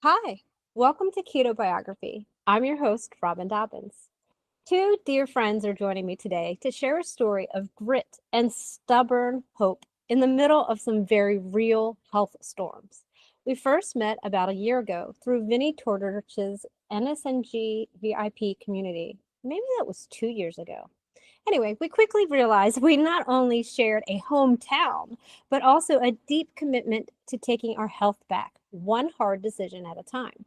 Hi, welcome to Ketobiography. I'm your host, Robyn Dobbins. Two dear friends are joining me today to share a story of grit and stubborn hope in the middle of some very real health storms. We first met about a year ago through Vinnie Tortorich's NSNG VIP community. Maybe that was 2 years ago. Anyway, we quickly realized we not only shared a hometown, but also a deep commitment to taking our health back, one hard decision at a time.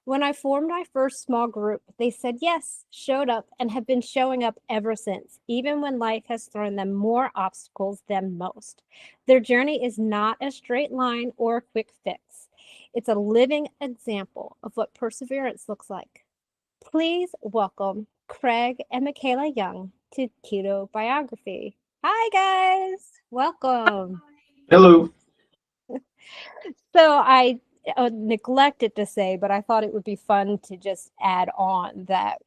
When I formed my first small group, they said yes, showed up, and have been showing up ever since, even when life has thrown them more obstacles than most. Their journey is not a straight line or a quick fix. It's a living example of what perseverance looks like. Please welcome Craig and Michaela Young to Ketobiography. Hi, guys. Welcome. Hello. So I neglected to say, but I thought it would be fun to just add on that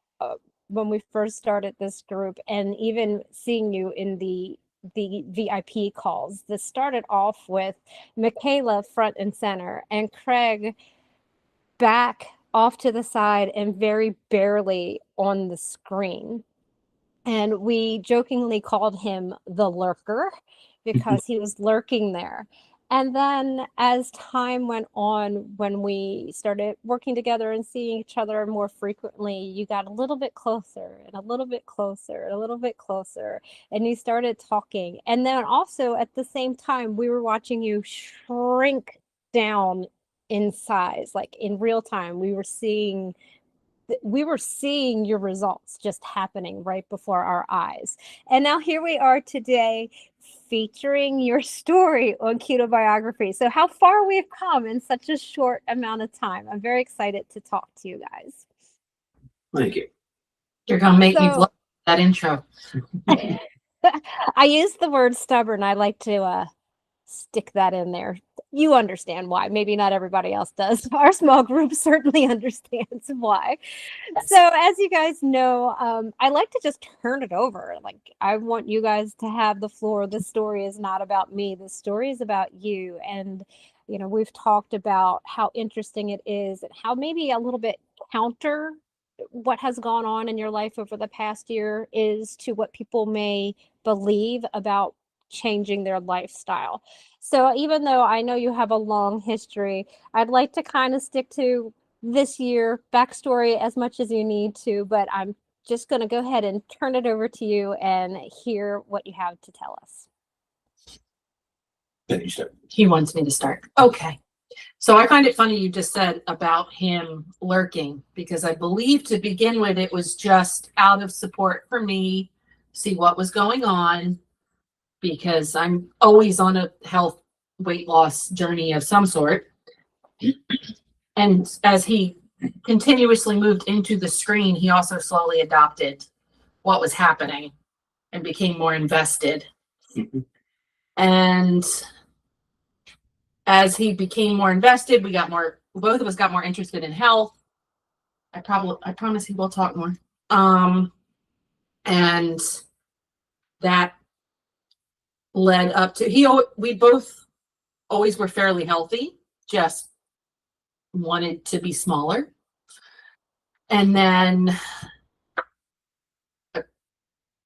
when we first started this group, and even seeing you in the VIP calls, this started off with Michaela front and center, and Craig back off to the side and very barely on the screen. And we jokingly called him the lurker because he was lurking there. And then as time went on, when we started working together and seeing each other more frequently, you got a little bit closer and a little bit closer and a little bit closer. And you started talking. And then also at the same time, we were watching you shrink down in size, like in real time. We were seeing your results just happening right before our eyes. And now here we are today featuring your story on Ketobiography. So how far we've come in such a short amount of time. I'm very excited to talk to you guys. Thank you. You're going to make me So love that intro. I use the word stubborn. I like to stick that in there. You understand why. Maybe not everybody else does. Our small group certainly understands why. Yes. So, as you guys know, I like to just turn it over. Like, I want you guys to have the floor. This story is not about me. The story is about you. And, we've talked about how interesting it is and how maybe a little bit counter what has gone on in your life over the past year is to what people may believe about changing their lifestyle. So even though I know you have a long history, I'd like to kind of stick to this year backstory as much as you need to, but I'm just going to go ahead and turn it over to you and hear what you have to tell us. Then you start. He wants me to start. Okay. So I find it funny you just said about him lurking, because I believe to begin with, it was just out of support for me, see what was going on, because I'm always on a health weight loss journey of some sort. And as he continuously moved into the screen, he also slowly adopted what was happening and became more invested. And as he became more invested, both of us got more interested in health. I promise he will talk more. And that led up to, we both always were fairly healthy, just wanted to be smaller. And then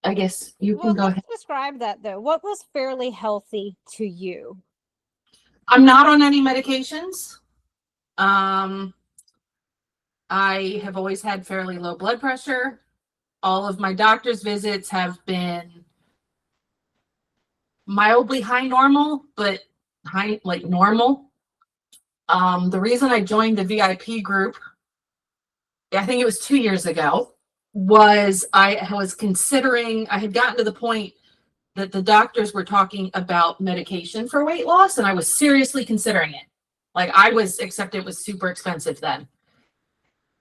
I guess you can go ahead. Describe that though. What was fairly healthy to you? I'm not on any medications. I have always had fairly low blood pressure. All of my doctor's visits have been mildly high normal, but high, like normal. The reason I joined the VIP group, I think it was 2 years ago, was I had gotten to the point that the doctors were talking about medication for weight loss, and I was seriously considering it. Except it was super expensive then.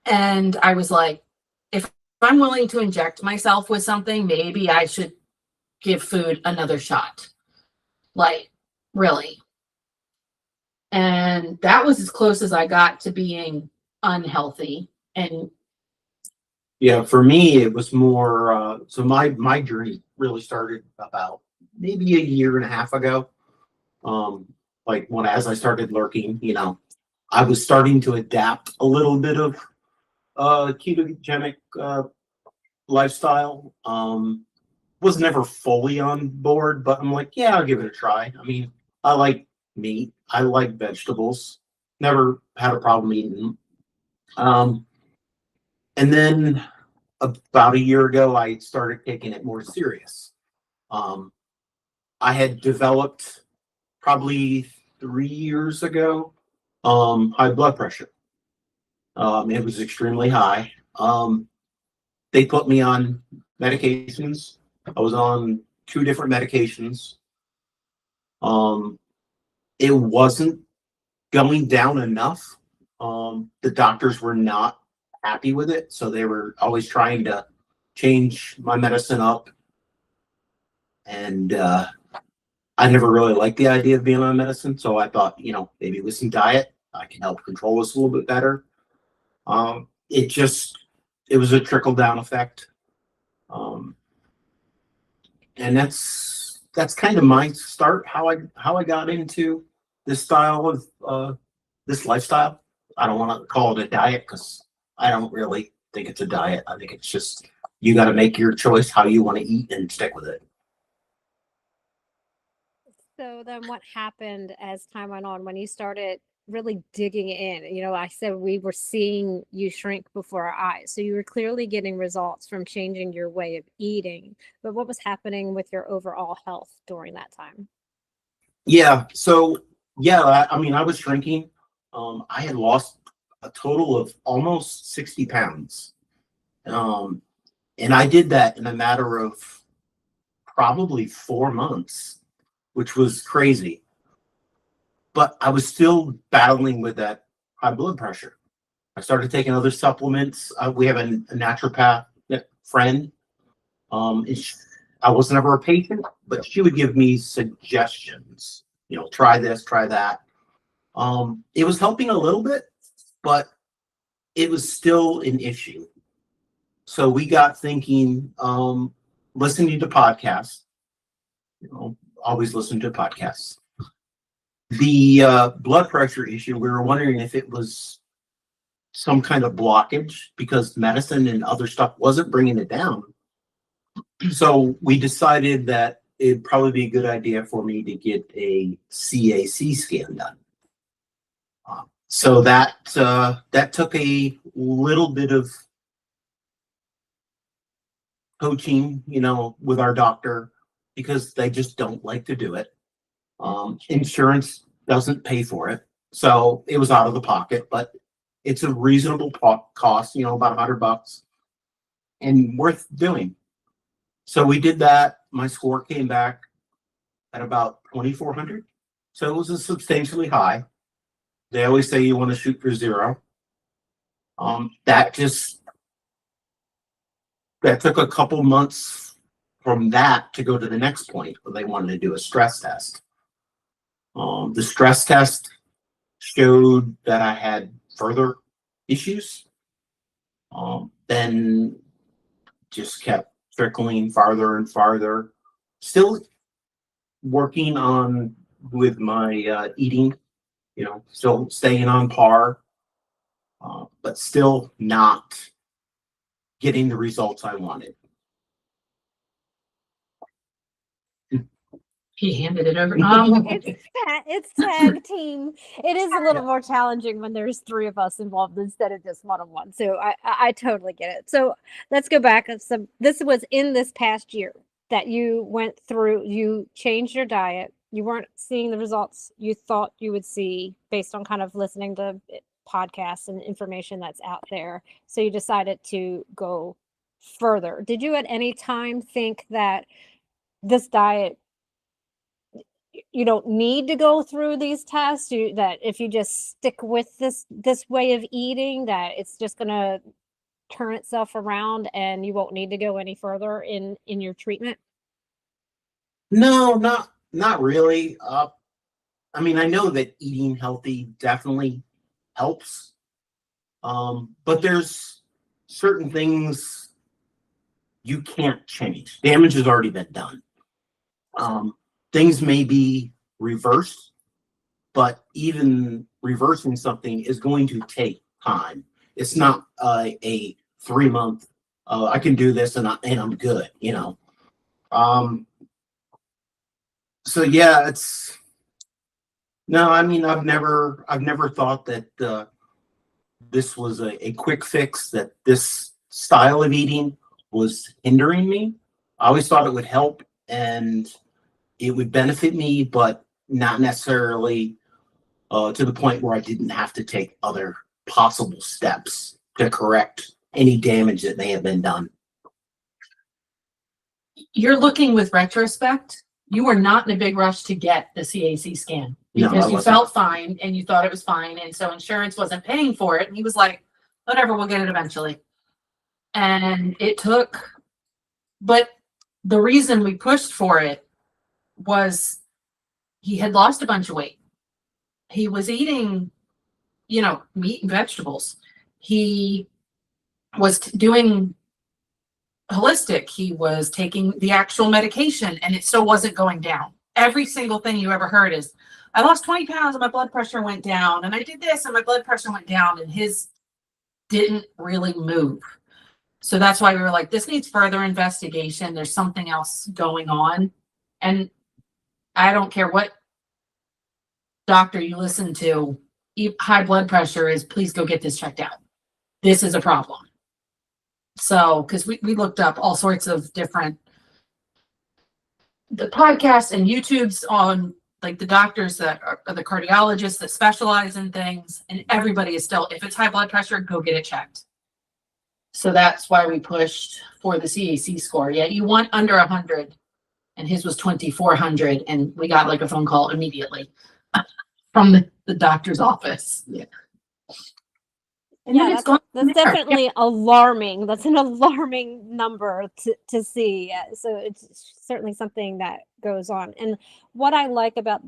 And I was like, if I'm willing to inject myself with something, maybe I should give food another shot. Like, really. And that was as close as I got to being unhealthy. And Yeah, for me, it was more, so my journey really started about maybe a year and a half ago. As I started lurking, I was starting to adapt a little bit of ketogenic lifestyle. Was never fully on board, but I'm like, yeah, I'll give it a try. I mean, I like meat. I like vegetables. Never had a problem eating them. And then about a year ago, I started taking it more serious. I had developed probably 3 years ago high blood pressure. It was extremely high. They put me on medications. I was on 2 different medications. It wasn't going down enough. The doctors were not happy with it, so they were always trying to change my medicine up. And I never really liked the idea of being on medicine, so I thought, maybe with some diet, I can help control this a little bit better. It was a trickle down effect. And that's kind of my start, how I got into this style of this lifestyle. I don't want to call it a diet because I don't really think it's a diet. I think it's just you got to make your choice how you want to eat and stick with it. So then what happened as time went on when you started really digging in? I said we were seeing you shrink before our eyes. So you were clearly getting results from changing your way of eating. But what was happening with your overall health during that time? Yeah. So, yeah, I mean, I was shrinking. I had lost a total of almost 60 pounds. And I did that in a matter of probably 4 months, which was crazy. But I was still battling with that high blood pressure. I started taking other supplements. We have a naturopath friend. I was never a patient, but she would give me suggestions. Try this, try that. It was helping a little bit, but it was still an issue. So we got thinking, listening to podcasts. Always listen to podcasts. The blood pressure issue, we were wondering if it was some kind of blockage because medicine and other stuff wasn't bringing it down. So we decided that it'd probably be a good idea for me to get a CAC scan done. So that took a little bit of coaching, with our doctor because they just don't like to do it. Insurance doesn't pay for it, so it was out of the pocket, but it's a reasonable cost, about $100 and worth doing. So we did that. My score came back at about 2,400. So it was substantially high. They always say you want to shoot for 0. That took a couple months from that to go to the next point where they wanted to do a stress test. The stress test showed that I had further issues. Then just kept trickling farther and farther. Still working on with my eating, still staying on par, but still not getting the results I wanted. He handed it over. It's tag team. It is a little more challenging when there's 3 of us involved instead of just one-on-one. So I totally get it. So let's go back. So this was in this past year that you went through. You changed your diet. You weren't seeing the results you thought you would see based on kind of listening to podcasts and information that's out there. So you decided to go further. Did you at any time think that this diet, you don't need to go through these tests, that if you just stick with this way of eating, that it's just going to turn itself around and you won't need to go any further in your treatment? No, not really. I mean, I know that eating healthy definitely helps. But there's certain things you can't change. Damage has already been done. Things may be reversed, but even reversing something is going to take time. It's not a 3 month, I can do this and I'm good, you know. So yeah, it's, no, I mean, I've never thought that this was a quick fix, that this style of eating was hindering me. I always thought it would help and it would benefit me, but not necessarily to the point where I didn't have to take other possible steps to correct any damage that may have been done. You're looking with retrospect. You were not in a big rush to get the CAC scan because you felt fine and you thought it was fine. And so insurance wasn't paying for it. And he was like, whatever, we'll get it eventually. And it took, but the reason we pushed for it was he had lost a bunch of weight. He was eating, you know, meat and vegetables. He was doing holistic. He was taking the actual medication and it still wasn't going down. Every single thing you ever heard is, I lost 20 pounds and my blood pressure went down, and I did this and my blood pressure went down, and his didn't really move. So that's why we were like, this needs further investigation. There's something else going on. And I don't care what doctor you listen to, high blood pressure is, please go get this checked out. This is a problem. So, because we looked up all sorts of different, the podcasts and YouTubes on like the doctors that are the cardiologists that specialize in things, and everybody is still, if it's high blood pressure, go get it checked. So that's why we pushed for the CAC score. Yeah, you want under 100, and his was 2,400, and we got like a phone call immediately from the doctor's office. Yeah. And yeah, that's definitely alarming. That's an alarming number to see. So it's certainly something that goes on. And what I like about,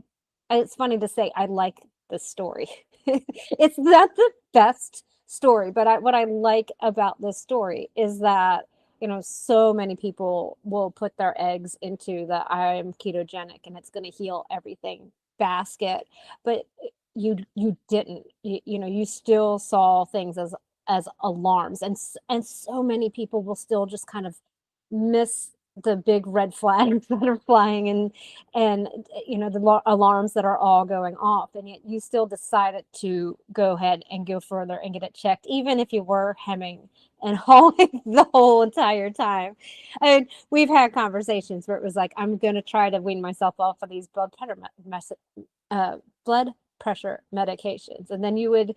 it's funny to say, I like the story. It's not the best story, but what I like about this story is that, you know, so many people will put their eggs into the I'm ketogenic and it's going to heal everything basket, but you didn't, you know, you still saw things as alarms, and so many people will still just kind of miss the big red flags that are flying, and you know, the alarms that are all going off, and yet you still decided to go ahead and go further and get it checked, even if you were hemming and hawing the whole entire time. And we've had conversations where it was like, I'm going to try to wean myself off of these blood pressure medications, and then you would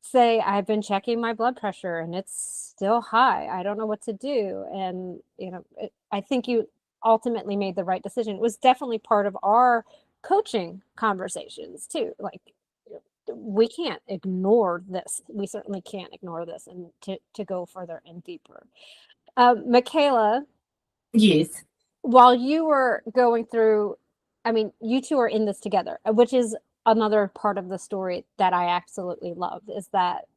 say, I've been checking my blood pressure and it's still high, I don't know what to do. And you know, I think you ultimately made the right decision. It was definitely part of our coaching conversations too, like, we can't ignore this, we certainly can't ignore this, and to go further and deeper. Michaela, yes, while you were going through, I mean, you two are in this together, which is another part of the story that I absolutely love, is that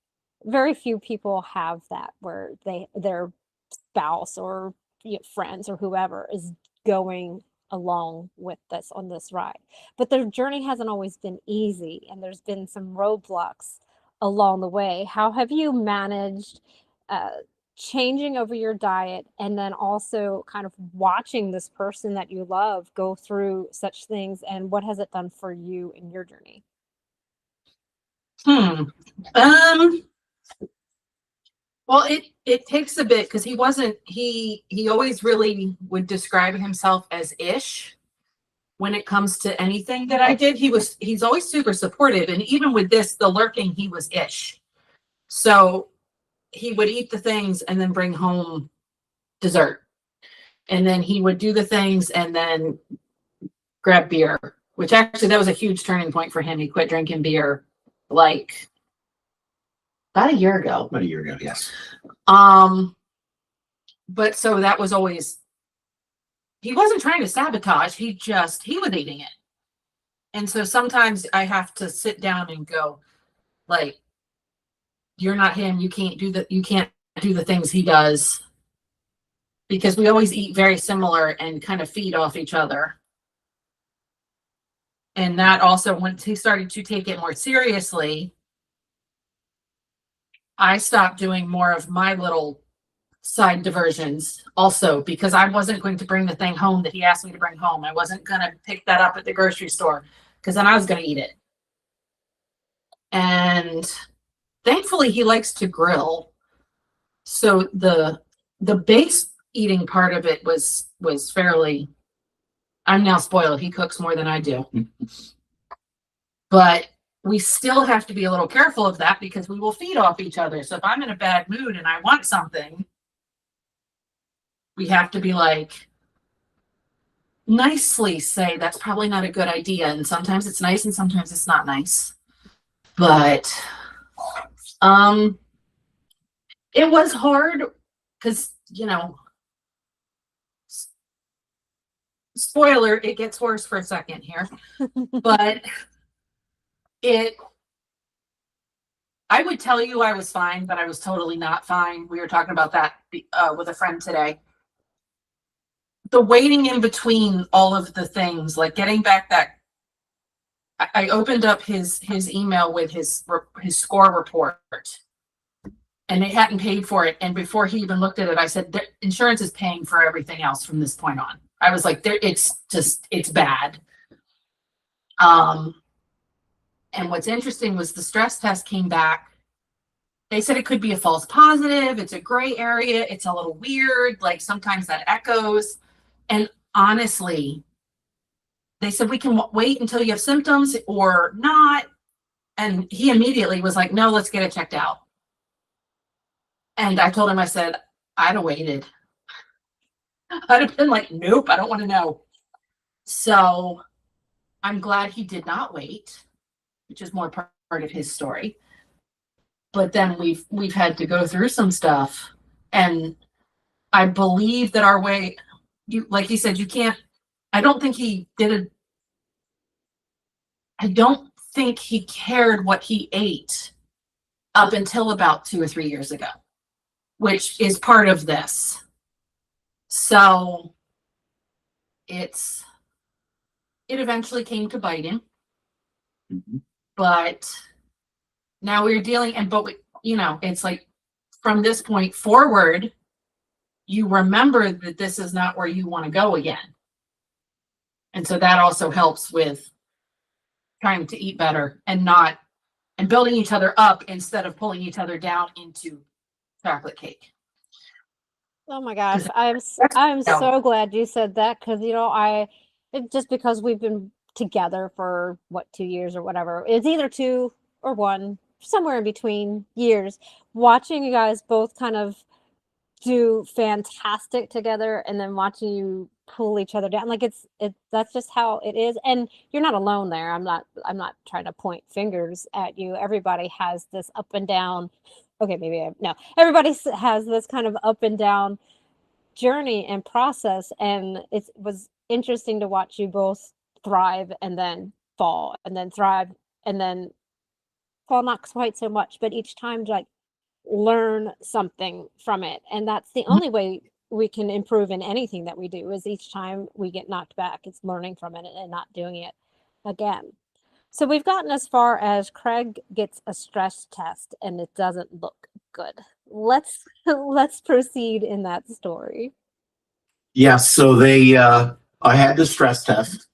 very few people have that, where their spouse or, you know, friends or whoever is going along with this on this ride. But their journey hasn't always been easy, and there's been some roadblocks along the way. How have you managed changing over your diet, and then also kind of watching this person that you love go through such things, and what has it done for you in your journey? Well, it takes a bit, because he always really would describe himself as ish when it comes to anything that I did. He's always super supportive, and even with this, the lurking, he was ish. So he would eat the things and then bring home dessert, and then he would do the things and then grab beer, which actually that was a huge turning point for him. He quit drinking beer like about a year ago. About a year ago, yes. But so that was always, he wasn't trying to sabotage, he was eating it. And so sometimes I have to sit down and go, like, you're not him, you can't do the things he does, because we always eat very similar and kind of feed off each other. And that also, once he started to take it more seriously, I stopped doing more of my little side diversions also, because I wasn't going to bring the thing home that he asked me to bring home. I wasn't going to pick that up at the grocery store because then I was going to eat it. And thankfully he likes to grill. So the base eating part of it was fairly, I'm now spoiled. He cooks more than I do. But we still have to be a little careful of that because we will feed off each other. So if I'm in a bad mood and I want something, we have to be like, nicely say that's probably not a good idea. And sometimes it's nice and sometimes it's not nice. But it was hard because, you know, spoiler, it gets worse for a second here. But I would tell you I was fine, but I was totally not fine. We were talking about that with a friend today. The waiting in between all of the things, like getting back that, I opened up his email with his score report, and they hadn't paid for it. And before he even looked at it, I said, insurance is paying for everything else from this point on. I was like, it's bad. And what's interesting was the stress test came back. They said it could be a false positive. It's a gray area. It's a little weird. Like sometimes that echoes. And honestly, they said, we can wait until you have symptoms or not. And he immediately was like, no, let's get it checked out. And I told him, I said, I'd have waited. I'd have been like, nope, I don't want to know. So I'm glad he did not wait, which is more part of his story. But then we've had to go through some stuff. And I believe that our way, like he said, you can't, I don't think he cared what he ate up until about 2 or 3 years ago, which is part of this. So it eventually came to bite him. Mm-hmm. But now we're dealing, it's like from this point forward, you remember that this is not where you want to go again. And so that also helps with trying to eat better and building each other up instead of pulling each other down into chocolate cake. Oh my gosh, I'm so glad you said that, because just because we've been together for 2 years or whatever, it's either 2 or 1, somewhere in between years, watching you guys both kind of do fantastic together and then watching you pull each other down, like that's just how it is. And you're not alone there. I'm not trying to point fingers at you. Everybody has this up and down. Okay, everybody has this kind of up and down journey and process, and it was interesting to watch you both thrive and then fall and then thrive and then fall, not quite so much, but each time like learn something from it. And that's the only way we can improve in anything that we do, is each time we get knocked back, it's learning from it and not doing it again. So we've gotten as far as Craig gets a stress test and it doesn't look good. Let's proceed in that story. Yeah, so I had the stress test.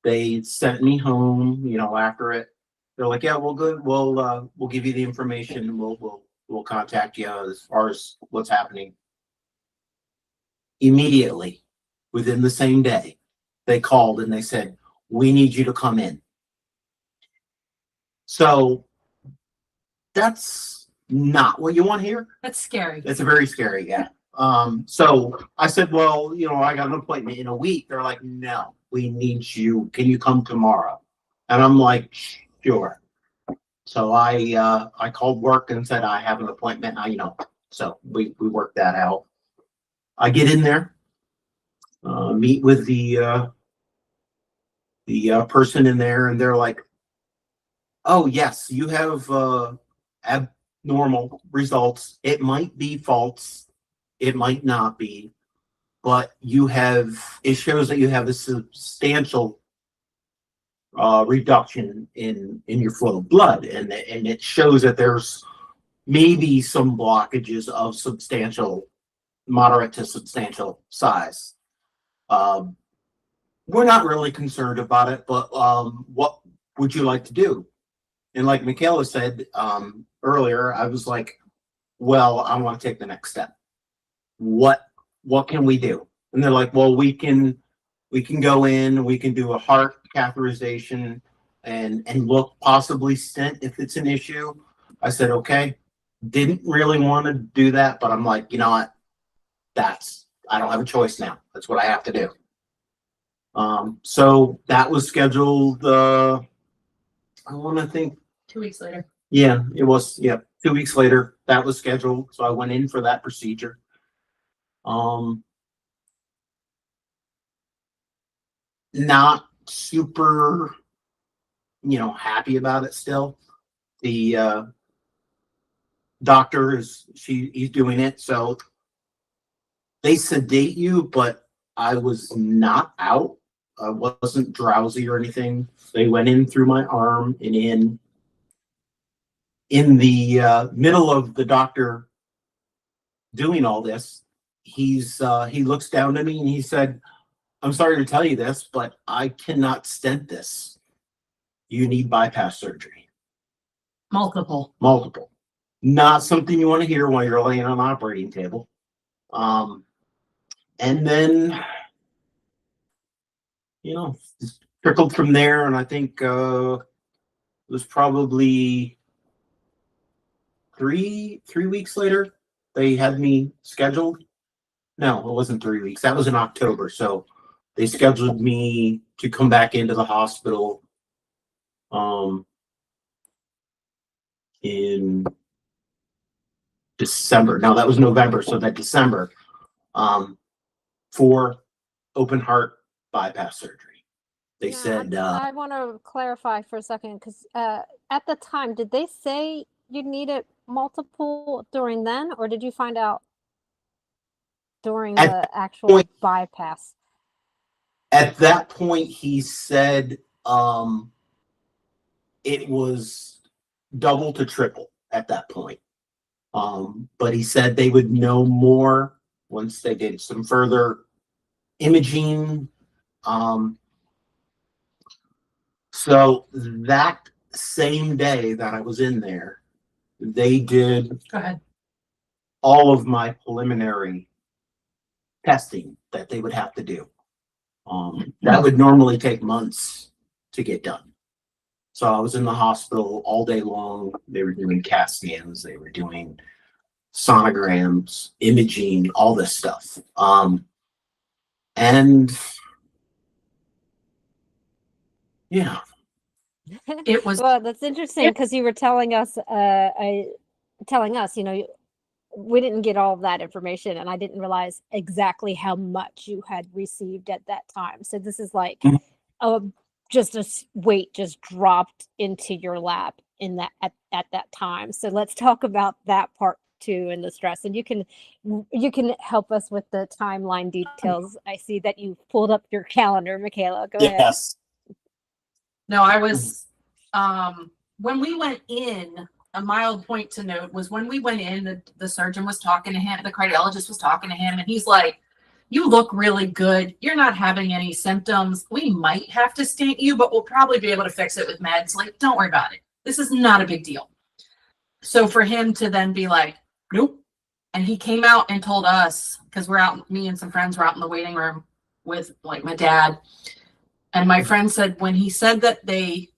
They sent me home, after it. They're like, yeah, well, good. We'll give you the information. We'll contact you as far as what's happening. Immediately, within the same day, they called and they said, we need you to come in. So that's not what you want to hear. That's scary. It's very scary, yeah. So I said, well, I got an appointment in a week. They're like, no, we need you. Can you come tomorrow? And I'm like, sure. So I called work and said, I have an appointment. So we worked that out. I get in there, meet with the person in there, and they're like, oh, yes, you have abnormal results. It might be false. It might not be. But it shows that you have a substantial reduction in your flow of blood, and it shows that there's maybe some blockages of moderate to substantial size. We're not really concerned about it, but what would you like to do? And like Michaela said earlier, I was like, well, I want to take the next step. What can we do? And they're like, well, we can go in, we can do a heart catheterization and look, possibly stent if it's an issue. I said, okay. Didn't really want to do that, but I'm like, you know what? I don't have a choice now. That's what I have to do. So that was scheduled, I want to think 2 weeks later. Yeah, it was. Yeah, 2 weeks later that was scheduled. So I went in for that procedure. Not super, happy about it still. The doctor he's doing it. So they sedate you, but I was not out. I wasn't drowsy or anything. They went in through my arm and in the middle of the doctor doing all this, he looks down to me and he said, I'm sorry to tell you this, but I cannot stent this. You need bypass surgery. Multiple. Not something you want to hear while you're laying on an operating table. And then, trickled from there. And I think it was probably three weeks later, they had me scheduled. No, it wasn't 3 weeks. That was in October. So they scheduled me to come back into the hospital in December. No, that was November. So that December for open heart bypass surgery. They said. I want to clarify for a second, because at the time, did they say you needed multiple during then, or did you find out during the actual bypass? At that point, he said it was double to triple at that point. But he said they would know more once they did some further imaging. So that same day that I was in there, they did all of my preliminary testing that they would have to do. That would normally take months to get done. So I was in the hospital all day long. They were doing CAT scans, they were doing sonograms, imaging, all this stuff. And yeah. It was well, that's interesting, because you were telling us, we didn't get all of that information, and I didn't realize exactly how much you had received at that time. So this is like just a weight just dropped into your lap at that time. So let's talk about that part too, and the stress. And you can help us with the timeline details. I see that you pulled up your calendar, Michaela. Go ahead. Yes. No, I was when we went in. A mild point to note was when we went in, the surgeon was talking to him, the cardiologist was talking to him, and he's like, you look really good. You're not having any symptoms. We might have to stent you, but we'll probably be able to fix it with meds. Like, don't worry about it. This is not a big deal. So for him to then be like, nope. And he came out and told us, because we're out, me and some friends were out in the waiting room with like my dad. And my friend said, when he said that they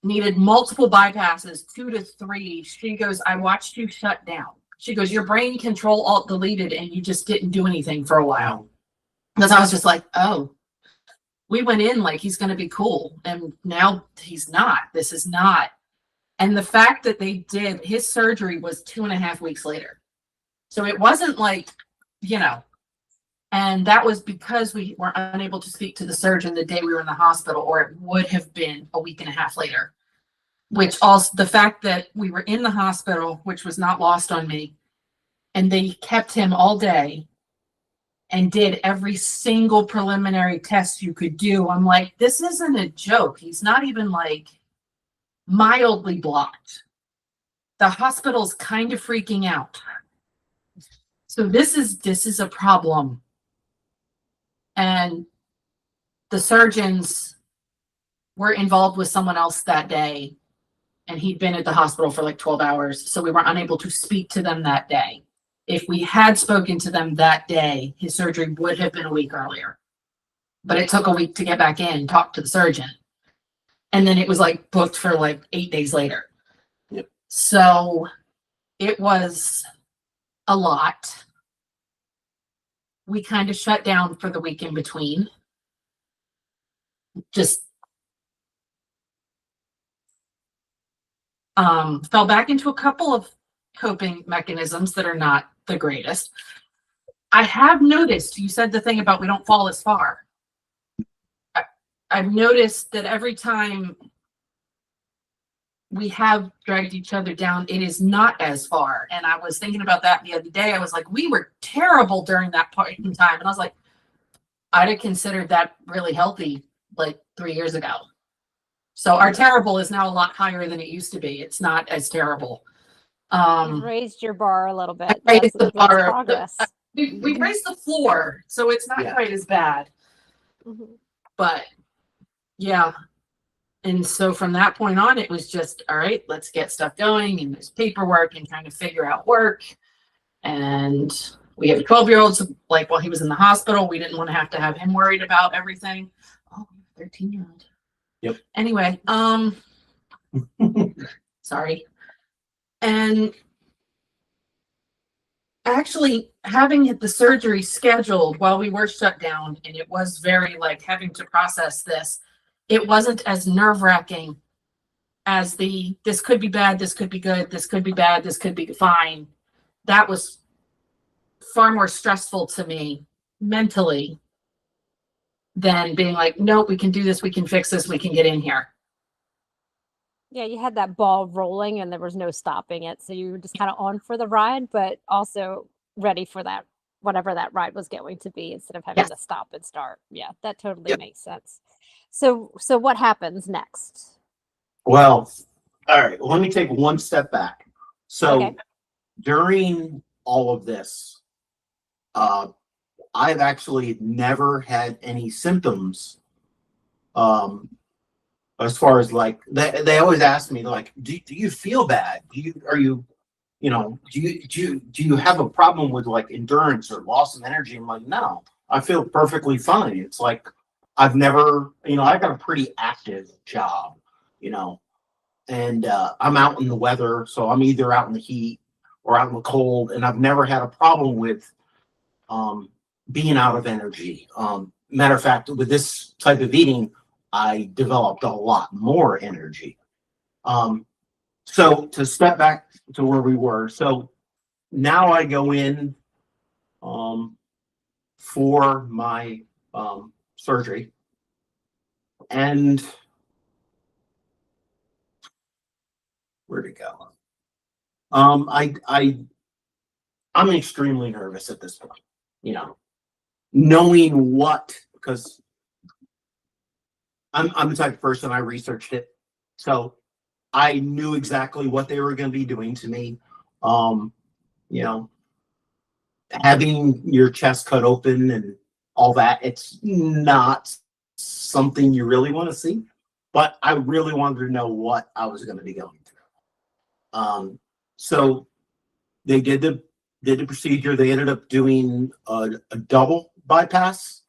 needed multiple bypasses, 2 to 3. She goes, I watched you shut down. She goes, your brain control alt deleted and you just didn't do anything for a while. Because I was just like, oh, we went in like he's going to be cool. And now he's not. This is not. And the fact that they did, his surgery was 2.5 weeks later. So it wasn't like, and that was because we were unable to speak to the surgeon the day we were in the hospital, or it would have been a week and a half later. Which also, the fact that we were in the hospital, which was not lost on me, and they kept him all day, and did every single preliminary test you could do. I'm like, this isn't a joke. He's not even like mildly blocked. The hospital's kind of freaking out. So this is a problem. And the surgeons were involved with someone else that day, and he'd been at the hospital for like 12 hours. So we were unable to speak to them that day. If we had spoken to them that day, his surgery would have been a week earlier. But it took a week to get back in, talk to the surgeon. And then it was like booked for like 8 days later. Yep. So it was a lot. We kind of shut down for the week in between. Just fell back into a couple of coping mechanisms that are not the greatest. I have noticed, you said the thing about we don't fall as far. I've noticed that every time we have dragged each other down, it is not as far. And I was thinking about that the other day. I was like, we were terrible during that point in time. And I was like, I'd have considered that really healthy like 3 years ago. So our terrible is now a lot higher than it used to be. It's not as terrible. You've raised your bar a little bit. Raised the bar. Progress. We raised the floor, so it's not quite as bad. Mm-hmm. But yeah. And so from that point on, it was just, all right, let's get stuff going. And there's paperwork and trying to figure out work. And we have a 12-year-old, so like while he was in the hospital, we didn't want to have him worried about everything. Oh, 13-year-old. Yep. Anyway, sorry. And actually having the surgery scheduled while we were shut down, and it was very like having to process this, it wasn't as nerve-wracking as this could be bad, this could be good, this could be bad, this could be fine. That was far more stressful to me mentally than being like, nope, we can do this, we can fix this, we can get in here. Yeah, you had that ball rolling and there was no stopping it. So you were just kind of on for the ride, but also ready for that, whatever that ride was going to be, instead of having to stop and start. Yeah, that totally makes sense. So what happens next? Well, all right, let me take one step back. So during all of this, I've actually never had any symptoms. As far as like, they always ask me like, do you feel bad? Do you have a problem with like endurance or loss of energy? I'm like, no, I feel perfectly fine. It's like, I've never, I've got a pretty active job, and I'm out in the weather. So I'm either out in the heat or out in the cold, and I've never had a problem with being out of energy. Matter of fact, with this type of eating, I developed a lot more energy. So to step back to where we were, so now I go in for my surgery, and where'd it go? I'm extremely nervous at this point, knowing what, because I'm the type of person, I researched it. So I knew exactly what they were going to be doing to me. Having your chest cut open and all that, it's not something you really want to see, but I really wanted to know what I was going to be going through. So they did the procedure. They ended up doing a double bypass.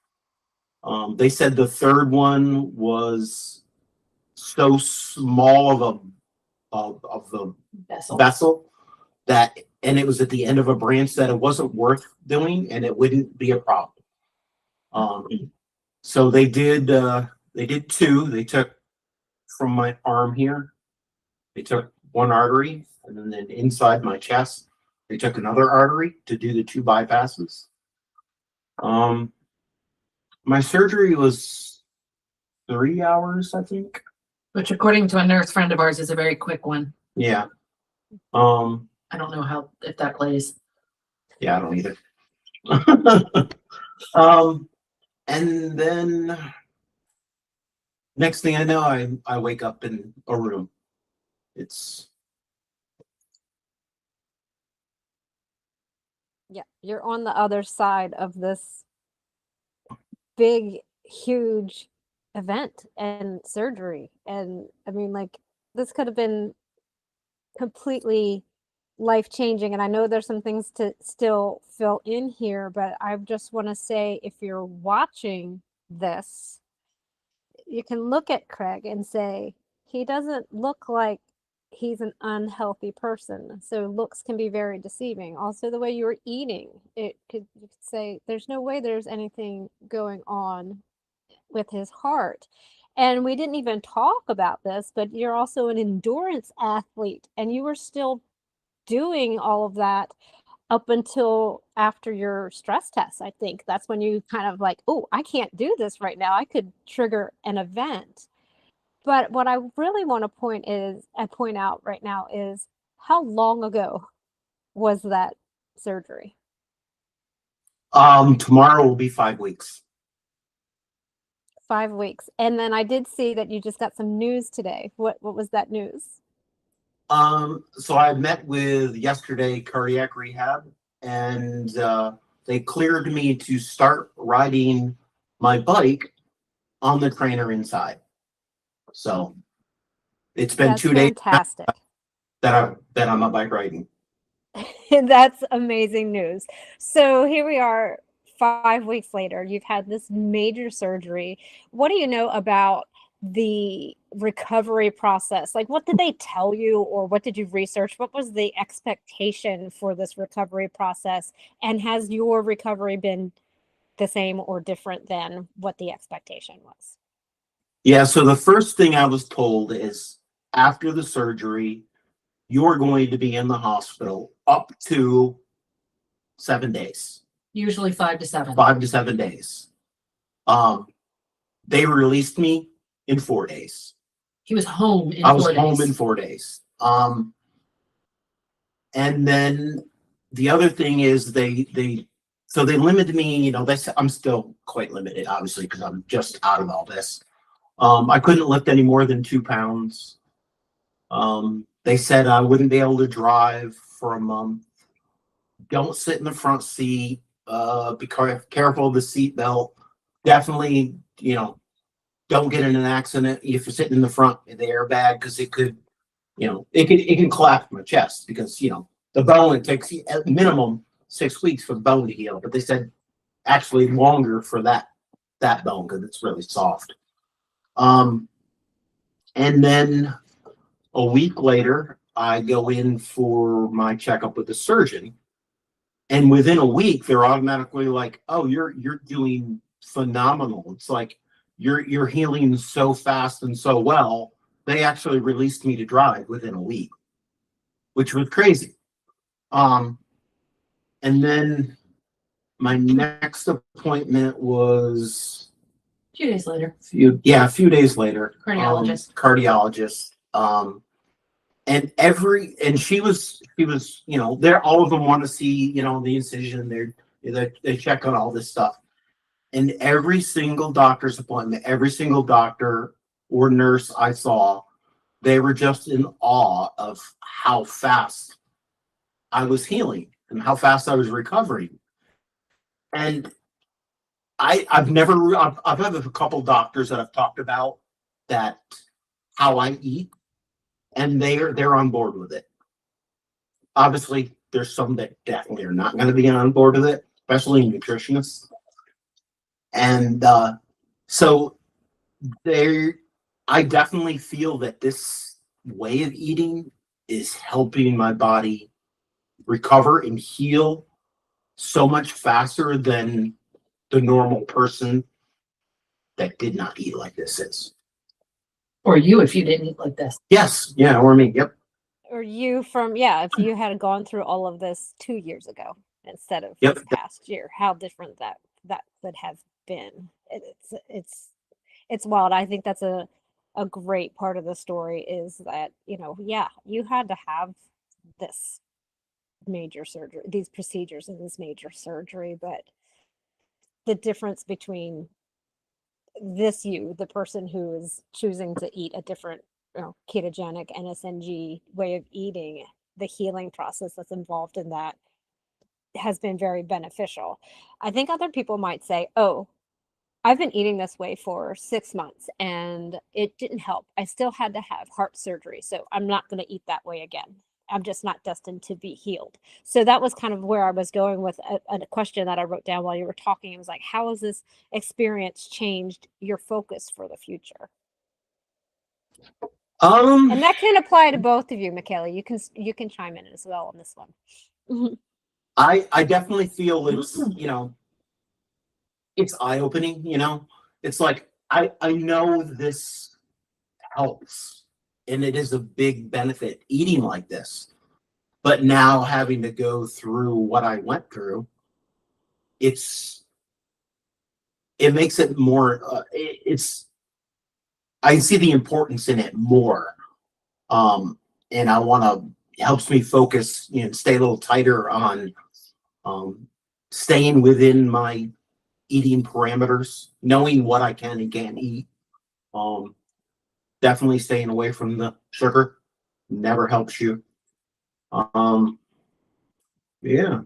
They said the third one was so small of the vessel that, and it was at the end of a branch, that it wasn't worth doing and it wouldn't be a problem. So they did two. They took from my arm here, they took one artery, and then inside my chest, they took another artery to do the two bypasses. My surgery was 3 hours, I think. Which, according to a nurse friend of ours, is a very quick one. Yeah. I don't know if that plays. Yeah, I don't either. And then next thing I know, I wake up in a room. It's Yeah, you're on the other side of this big, huge event and surgery. And I mean, like, this could have been completely life changing. And I know there's some things to still fill in here, but I just want to say if you're watching this, you can look at Craig and say, he doesn't look like he's an unhealthy person. So looks can be very deceiving. Also, the way you were eating, you could say there's no way there's anything going on with his heart. And we didn't even talk about this, but you're also an endurance athlete and you were still doing all of that up until after your stress test. I think that's when you kind of like, oh, I can't do this right now. I could trigger an event. But what I really want to point out right now is how long ago was that surgery? tomorrow will be 5 weeks. 5 weeks. And then I did see that you just got some news today. What was that news? So I met with yesterday cardiac rehab, and they cleared me to start riding my bike on the trainer inside. So it's been That's 2 days fantastic. that I'm a bike riding. That's amazing news. So here we are 5 weeks later. You've had this major surgery. What do you know about the recovery process? Like, what did they tell you, or what did you research? What was the expectation for this recovery process? And has your recovery been the same or different than what the expectation was? Yeah, so the first thing I was told is after the surgery, you're going to be in the hospital up to 7 days, Usually 5 to 7. 5 to 7 days. Um, they released me in 4 days. He was home in I was 4 home days. in 4 days. And then the other thing is so they limited me, I'm still quite limited, obviously, because I'm just out of all this. I couldn't lift any more than 2 pounds. They said I wouldn't be able to drive for a month. Don't sit in the front seat. Be careful of the seat belt. Definitely, don't get in an accident if you're sitting in the front of the airbag, because it could, it can collapse my chest, because the bone, it takes at minimum 6 weeks for the bone to heal. But they said actually longer for that bone, because it's really soft. And then a week later, I go in for my checkup with the surgeon, and within a week, they're automatically like, "Oh, you're doing phenomenal." It's like you're healing so fast and so well. They actually released me to drive within a week, which was crazy. And then my next appointment was A few days later. a few days later. Cardiologist. Cardiologist. And she was, they're all of them want to see, the incision. They check on all this stuff. And every single doctor's appointment, every single doctor or nurse I saw, they were just in awe of how fast I was healing and how fast I was recovering. And I've had a couple doctors that I've talked about that how I eat, and they're on board with it. Obviously, there's some that definitely are not going to be on board with it, especially nutritionists. And so I definitely feel that this way of eating is helping my body recover and heal so much faster than the normal person that did not eat like this is. Or you, if you didn't eat like this. Yes, yeah, or me, yep. Or you if you had gone through all of this 2 years ago instead of Yep. this past year, how different that could have been. It's wild. I think that's a great part of the story is that, you had to have this major surgery, these procedures and this major surgery, but the difference between the person who is choosing to eat a different, ketogenic NSNG way of eating, the healing process that's involved in that has been very beneficial. I think other people might say, oh, I've been eating this way for 6 months and it didn't help. I still had to have heart surgery, so I'm not going to eat that way again. I'm just not destined to be healed. So that was kind of where I was going with a question that I wrote down while you were talking. It was like, how has this experience changed your focus for the future? And that can apply to both of you, Michaela. You can chime in as well on this one. I definitely feel it's, it's eye-opening, It's like I know this helps and it is a big benefit eating like this. But now having to go through what I went through, it makes it more I see the importance in it more. And I want to, helps me focus, stay a little tighter on staying within my eating parameters, knowing what I can and can't eat. Definitely staying away from the sugar never helps you. Yeah.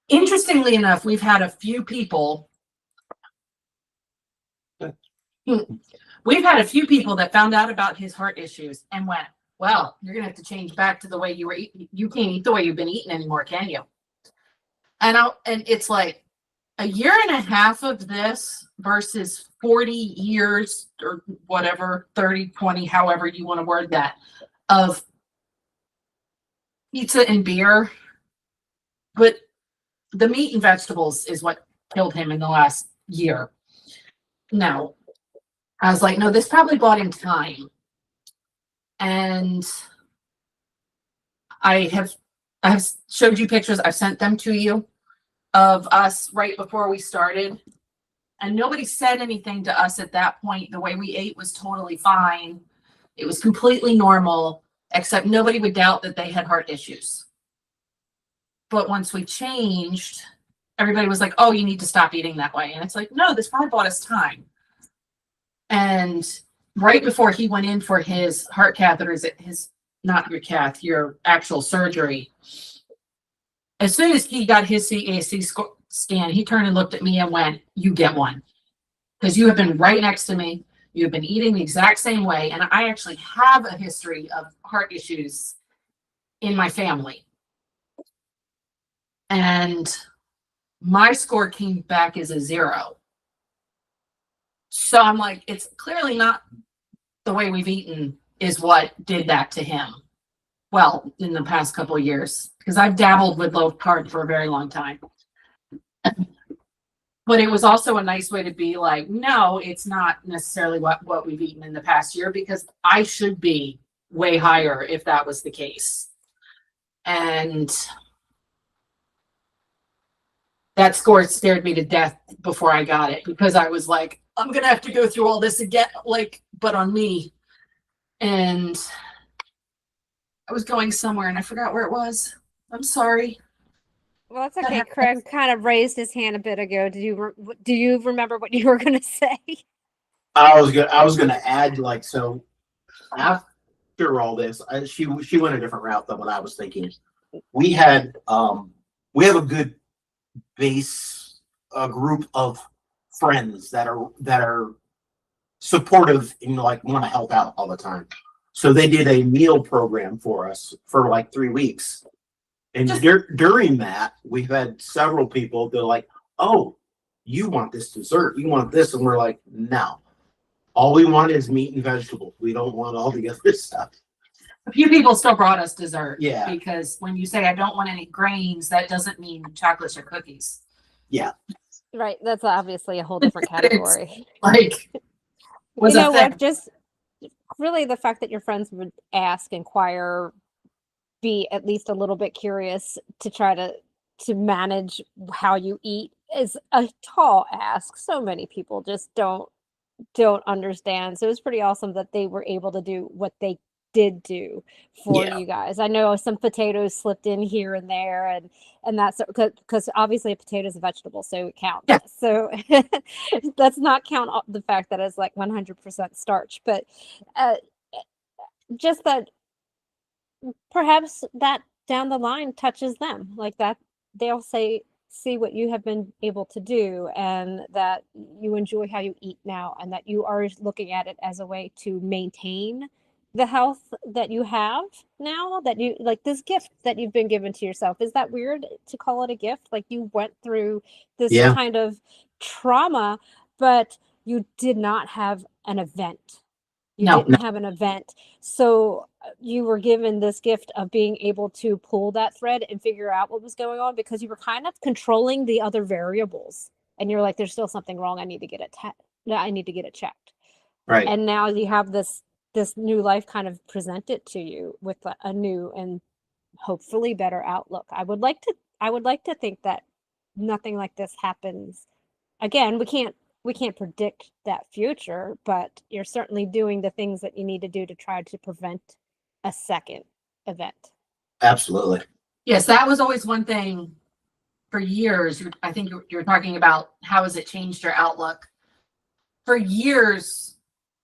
Interestingly enough, we've had a few people that found out about his heart issues and went, well, you're gonna have to change back to the way you were eating. You can't eat the way you've been eating anymore, can you? And it's like a year and a half of this versus 40 years or whatever, 30, 20, however you want to word that, of pizza and beer. But the meat and vegetables is what killed him in the last year. Now, I was like, no, this probably bought him time. And I have showed you pictures. I've sent them to you of us right before we started. And nobody said anything to us at that point. The way we ate was totally fine. It was completely normal, except nobody would doubt that they had heart issues. But once we changed, everybody was like, oh, you need to stop eating that way. And it's like, no, this probably bought us time. And right before he went in for his heart catheters, not your cath, your actual surgery, as soon as he got his CAC scan, he turned and looked at me and went, you get one. Because you have been right next to me. You've been eating the exact same way. And I actually have a history of heart issues in my family. And my score came back as a 0. So I'm like, it's clearly not the way we've eaten is what did that to him. Well, in the past couple of years, because I've dabbled with low carb for a very long time. But it was also a nice way to be like, no, it's not necessarily what we've eaten in the past year, because I should be way higher if that was the case. And that score scared me to death before I got it, because I was like, I'm going to have to go through all this again, but on me. And I was going somewhere and I forgot where it was. I'm sorry. Well, that's okay. Craig kind of raised his hand a bit ago. Do you remember what you were going to say? I was gonna add, so after all this, she went a different route than what I was thinking. We have a good base group of friends that are supportive and want to help out all the time. So they did a meal program for us for 3 weeks. And during that, we've had several people that are like, oh, you want this dessert, you want this. And we're like, no, all we want is meat and vegetables. We don't want all the other stuff. A few people still brought us dessert. Yeah. Because when you say I don't want any grains, that doesn't mean chocolates or cookies. Yeah. Right. That's obviously a whole different category. Just really the fact that your friends would ask, inquire, be at least a little bit curious to try to manage how you eat is a tall ask. So many people just don't understand. So it was pretty awesome that they were able to do what they did do for Yeah. you guys. I know some potatoes slipped in here and there, and that's because obviously a potato is a vegetable, so it counts. Yeah. So let's not count the fact that it's like 100% starch, but just that perhaps that down the line touches them like that. They'll see what you have been able to do, and that you enjoy how you eat now, and that you are looking at it as a way to maintain the health that you have now, that you like this gift that you've been given to yourself. Is that weird to call it a gift? Like you went through this Yeah. kind of trauma, but you did not have an event. You No. didn't have an event. So you were given this gift of being able to pull that thread and figure out what was going on, because you were kind of controlling the other variables. And you're like, there's still something wrong. I need to get it I need to get it checked. Right. And now you have this new life kind of presented to you with a new and hopefully better outlook. I would like to think that nothing like this happens again. We can't predict that future, but you're certainly doing the things that you need to do to try to prevent a second event. Absolutely. Yes, that was always one thing for years. I think you're talking about how has it changed your outlook. For years,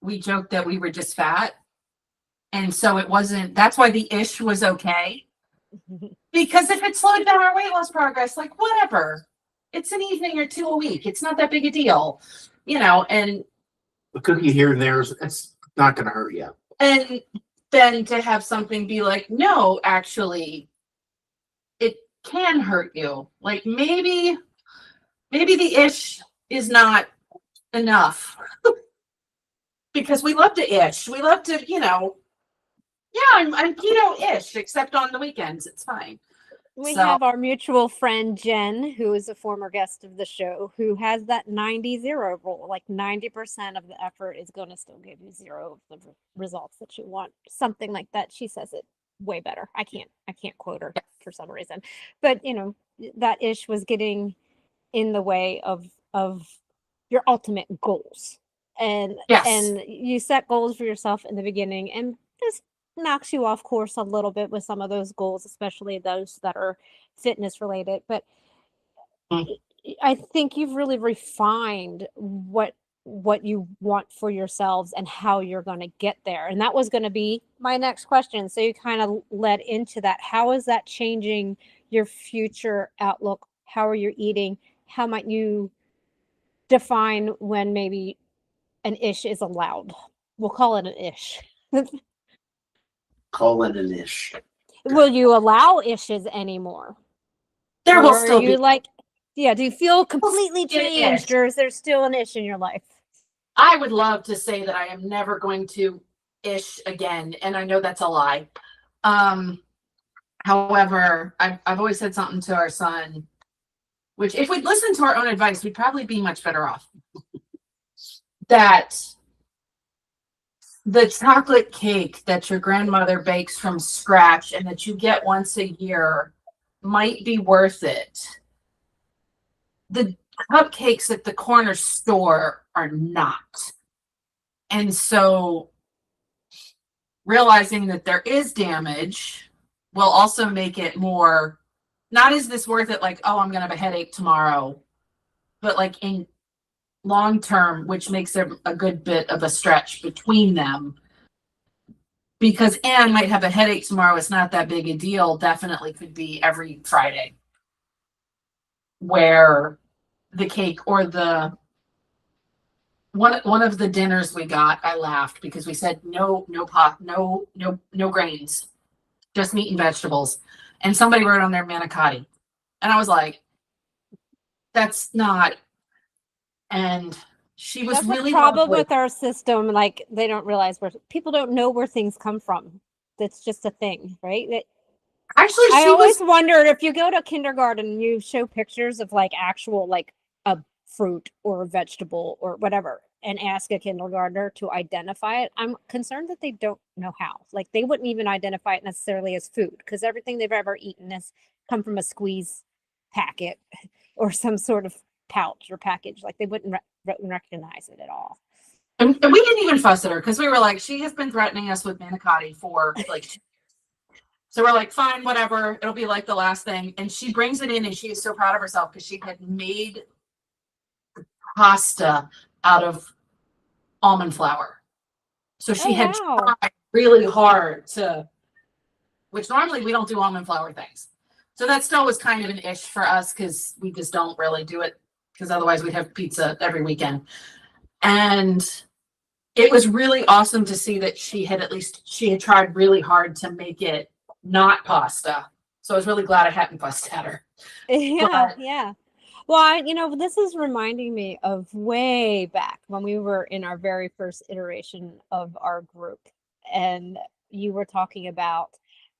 we joked that we were just fat. And so it wasn't, that's why the ish was okay. Because if it slowed down our weight loss progress, like whatever, it's an evening or two a week. It's not that big a deal, and A cookie here and there, it's not going to hurt you. and then to have something be like, no, actually, it can hurt you. Like maybe the ish is not enough. Because we love to ish. We love to, yeah, I'm keto-ish, except on the weekends. It's fine. We So- have our mutual friend Jen, who is a former guest of the show, who has that 90-0 rule. Like 90% of the effort is going to still give you 0 of the results that you want. Something like that. She says it way better. I can't quote her for some reason. But that ish was getting in the way of your ultimate goals. And Yes. and you set goals for yourself in the beginning, and this knocks you off course a little bit with some of those goals, especially those that are fitness related. But I think you've really refined what you want for yourselves and how you're going to get there. And that was going to be my next question. So you kind of led into that. How is that changing your future outlook? How are you eating? How might you define when maybe an ish is allowed? We'll call it an ish. Call it an ish. Will you allow ishes anymore? There will Or still are you be. like, yeah, do you feel completely still be an changed, or is there still an ish in your life? I would love to say that I am never going to ish again, and I know that's a lie. However, I've always said something to our son, which if we'd listened to our own advice, we'd probably be much better off. That the chocolate cake that your grandmother bakes from scratch and that you get once a year might be worth it. The cupcakes at the corner store are not. And so realizing that there is damage will also make it more, not is this worth it, like, oh, I'm going to have a headache tomorrow, but like in long term, which makes there a good bit of a stretch between them. Because Anne might have a headache tomorrow, it's not that big a deal. Definitely could be every Friday, where the cake or the one of the dinners we got, I laughed because we said no grains, just meat and vegetables, and somebody wrote on there manicotti, and I was like, that's not. And she was That's really a problem lovely. with our system. Like they don't realize where people don't know where things come from. That's just a thing, right? Actually, I she always was wondered if you go to kindergarten and you show pictures of like actual like a fruit or a vegetable or whatever and ask a kindergartner to identify it. I'm concerned that they don't know how. Like they wouldn't even identify it necessarily as food, because everything they've ever eaten has come from a squeeze packet or some sort of pouch or package. Like they wouldn't recognize it at all. And we didn't even fuss at her because we were like, she has been threatening us with manicotti for like, so we're like, fine, whatever. It'll be like the last thing. And she brings it in and she is so proud of herself because she had made pasta out of almond flour. So she had tried really hard to, which normally we don't do almond flour things. So that still was kind of an ish for us because we just don't really do it because otherwise we'd have pizza every weekend. And it was really awesome to see that she had tried really hard to make it not pasta. So I was really glad I hadn't fussed at her. Yeah. Well, this is reminding me of way back when we were in our very first iteration of our group, and you were talking about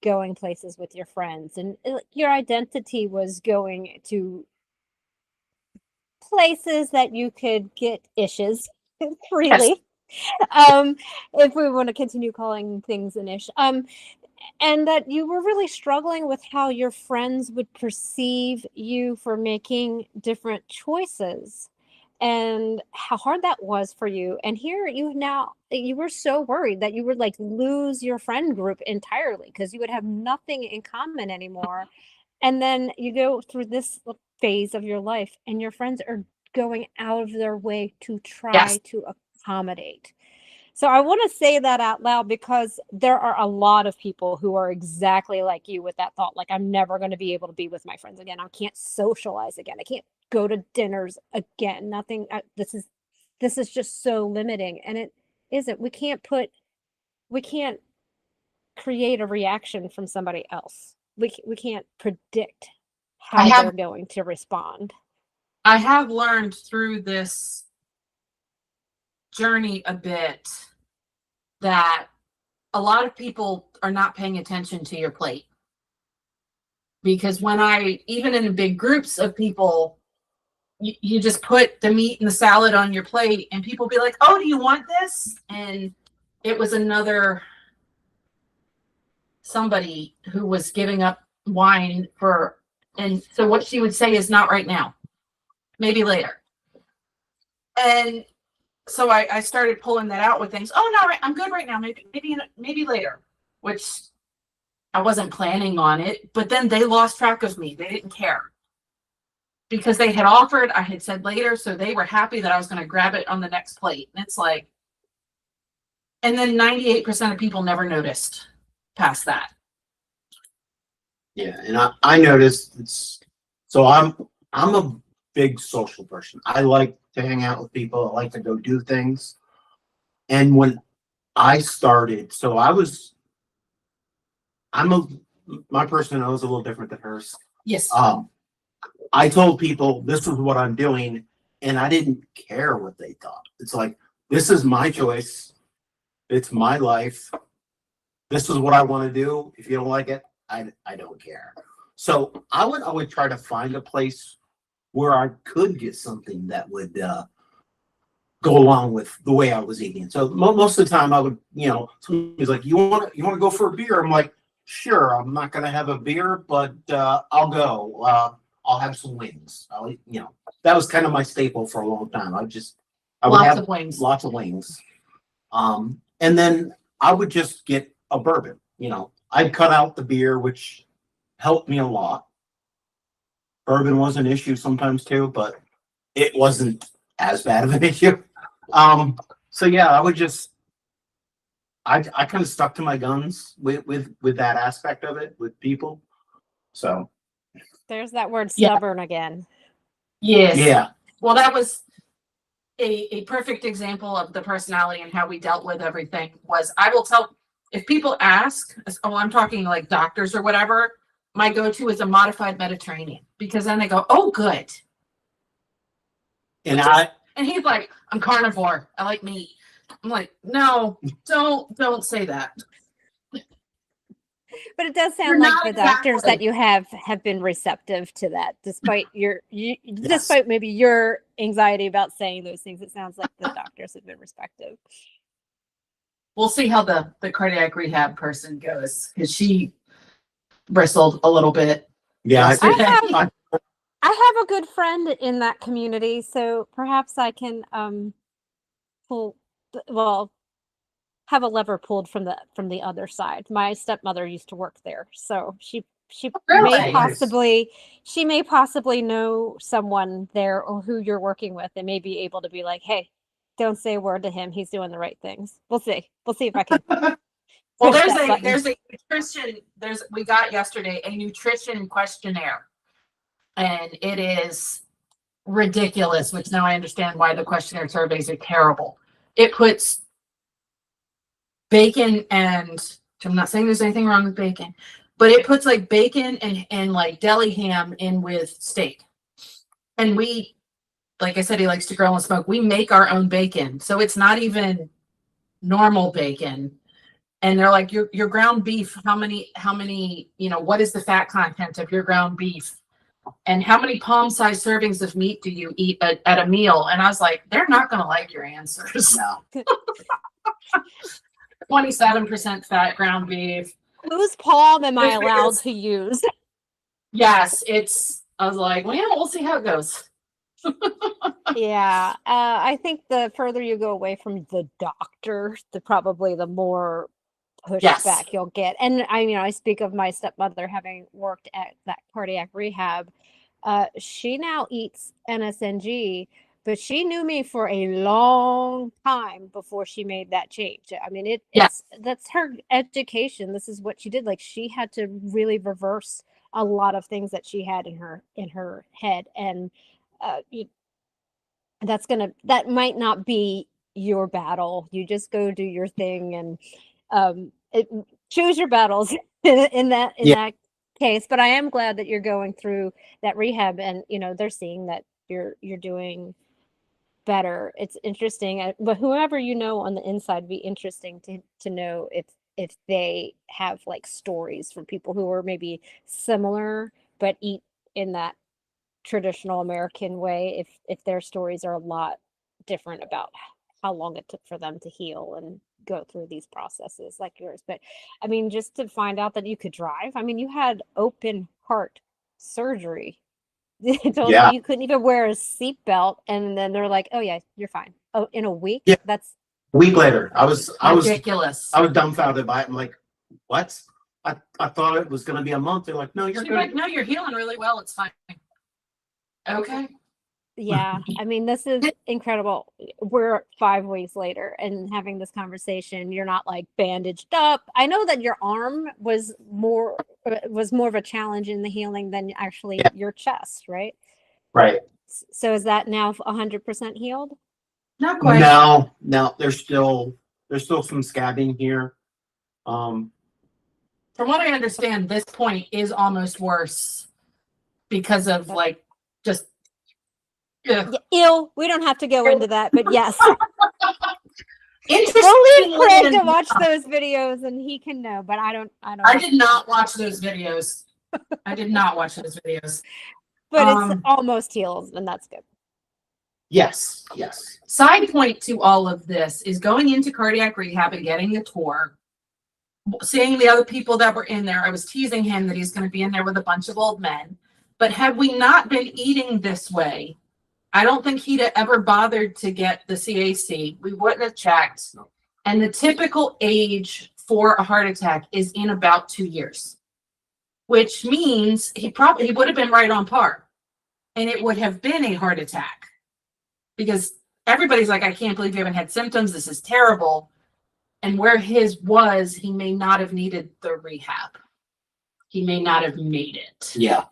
going places with your friends, and your identity was going to places that you could get ishes freely. Yes. If we want to continue calling things an ish. And that you were really struggling with how your friends would perceive you for making different choices and how hard that was for you. And here you were so worried that you would like lose your friend group entirely because you would have nothing in common anymore. And then you go through this phase of your life and your friends are going out of their way to try to accommodate. So I want to say that out loud because there are a lot of people who are exactly like you with that thought. Like, I'm never going to be able to be with my friends again. I can't socialize again. I can't go to dinners again. Nothing. This is just so limiting. And it isn't. We can't create a reaction from somebody else. We can't predict how they're going to respond. I have learned through this journey a bit that a lot of people are not paying attention to your plate. Because even in big groups of people, you just put the meat and the salad on your plate and people be like, oh, do you want this? And it was somebody who was giving up wine and so what she would say is not right now, maybe later. And so I started pulling that out with things. Oh, no, I'm good right now. Maybe later, which I wasn't planning on it. But then they lost track of me. They didn't care because they had offered. I had said later, so they were happy that I was going to grab it on the next plate. And it's like, and then 98% of people never noticed past that. Yeah, and I noticed so I'm a big social person. I like to hang out with people. I like to go do things. And when I started, my personality is a little different than hers. Yes. I told people this is what I'm doing, and I didn't care what they thought. It's like, this is my choice. It's my life. This is what I want to do. If you don't like it, I don't care. So I would try to find a place where I could get something that would go along with the way I was eating. So most of the time I would, somebody's like, you want to go for a beer? I'm like, sure. I'm not going to have a beer, but I'll go. I'll have some wings. That was kind of my staple for a long time. I would have lots of wings. And then I would just get a bourbon. I'd cut out the beer, which helped me a lot. Bourbon was an issue sometimes too, but it wasn't as bad of an issue. So yeah, I kind of stuck to my guns with that aspect of it with people. So there's that word stubborn again. Yes. Yeah. Well, that was a perfect example of the personality and how we dealt with everything. Was I will tell if people ask, I'm talking like doctors or whatever, my go-to is a modified Mediterranean because then they go, oh, good. And he's like, I'm carnivore. I like meat. I'm like, no, don't say that. But it does sound like the doctors that you have been receptive to that, despite despite maybe your anxiety about saying those things. It sounds like the doctors have been receptive. We'll see how the cardiac rehab person goes because she bristled a little bit. Yeah, I have a good friend in that community, so perhaps I can pull well, have a lever pulled from the other side. My stepmother used to work there, so she Really? she may possibly know someone there or who you're working with and may be able to be like, hey, don't say a word to him. He's doing the right things. We'll see. We'll see if I can. Well, push that button. there's a nutrition, we got yesterday a nutrition questionnaire, and it is ridiculous, which now I understand why the questionnaire surveys are terrible. It puts bacon and, I'm not saying there's anything wrong with bacon, but it puts like bacon and like deli ham in with steak. And we, like I said, he likes to grill and smoke. We make our own bacon. So it's not even normal bacon. And they're like, your ground beef, how many, what is the fat content of your ground beef? And how many palm-sized servings of meat do you eat at a meal? And I was like, they're not going to like your answers. No. 27% fat ground beef. Whose palm am I allowed to use? Yes, I was like, well, we'll see how it goes. Yeah, I think the further you go away from the doctor, probably the more pushback you'll get. And I speak of my stepmother having worked at that cardiac rehab. She now eats NSNG, but she knew me for a long time before she made that change. I mean, that's her education. This is what she did. Like, she had to really reverse a lot of things that she had in her head. And that might not be your battle. You just go do your thing and choose your battles in that case. But I am glad that you're going through that rehab, and they're seeing that you're doing better. It's interesting, but whoever on the inside, be interesting to know if they have like stories from people who are maybe similar but eat in that traditional American way, if their stories are a lot different about how long it took for them to heal and go through these processes like yours. But I mean, just to find out that you could drive, I mean, you had open heart surgery. They told you you couldn't even wear a seatbelt, and then they're like, oh yeah, you're fine. Oh, in a week? Yeah. That's a week later. I was ridiculous. I was dumbfounded by it. I'm like, what? I thought it was gonna be a month. They're like, no, you're good. Like, no, you're healing really well. It's fine. Okay. Yeah, I mean, this is incredible. We're 5 weeks later and having this conversation. You're not like bandaged up. I know that your arm was more of a challenge in the healing than actually your chest, right? Right. So is that now 100% healed? Not quite. No, there's still some scabbing here. From what I understand, this point is almost worse because of like just ill. We don't have to go into that, but yes. Interesting. We'll leave Craig to watch those videos and he can know, but I don't. I did not watch those videos. I did not watch those videos. But it's almost healed, and that's good. Yes. Side point to all of this is going into cardiac rehab and getting a tour, seeing the other people that were in there. I was teasing him that he's going to be in there with a bunch of old men. But had we not been eating this way, I don't think he'd have ever bothered to get the CAC. We wouldn't have checked. And the typical age for a heart attack is in about 2 years, which means he would have been right on par. And it would have been a heart attack because everybody's like, I can't believe you haven't had symptoms. This is terrible. And where his was, he may not have needed the rehab. He may not have made it. Yeah.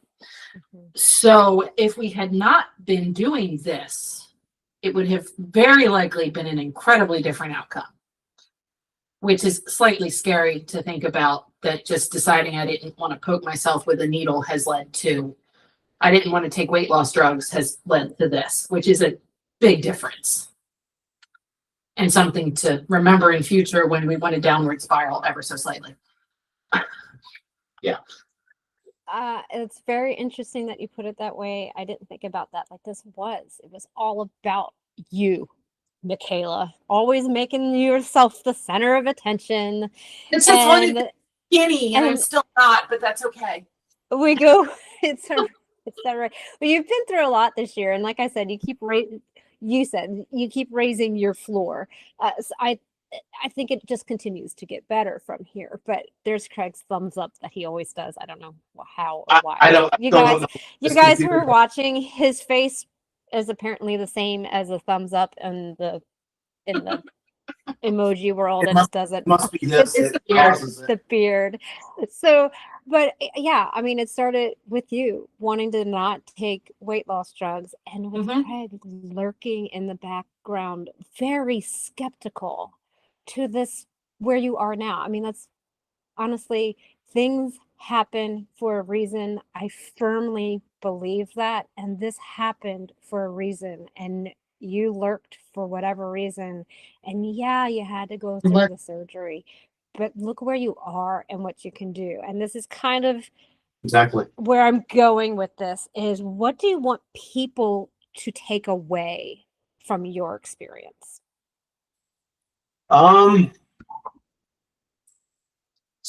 So if we had not been doing this, it would have very likely been an incredibly different outcome, which is slightly scary to think about, that just deciding I didn't want to poke myself with a needle has led to, I didn't want to take weight loss drugs has led to this, which is a big difference. And something to remember in future when we went a downward spiral ever so slightly. Yeah. It's very interesting that you put it that way. I didn't think about that. Like it was all about you, Michaela, always making yourself the center of attention. It's just funny, skinny, and I'm still not, but that's okay. We go, it's that right. But you've been through a lot this year, and like I said, you you said, you keep raising your floor. So I think it just continues to get better from here. But there's Craig's thumbs up that he always does. I don't know how or why. I don't. You don't guys, know. you This guys who computer- are watching, his face is apparently the same as a thumbs up in the emoji world, It and it doesn't. must be this. It's It the beard. causes it. The beard. So, but yeah, I mean, it started with you wanting to not take weight loss drugs, and with Mhm. Craig lurking in the background, very skeptical to this where you are now. I mean, that's honestly, things happen for a reason. I firmly believe that, and this happened for a reason, and you lurked for whatever reason, and yeah, you had to go through Lurk- the surgery, but look where you are and what you can do. And this is kind of Exactly. where I'm going with this, is what do you want people to take away from your experience? So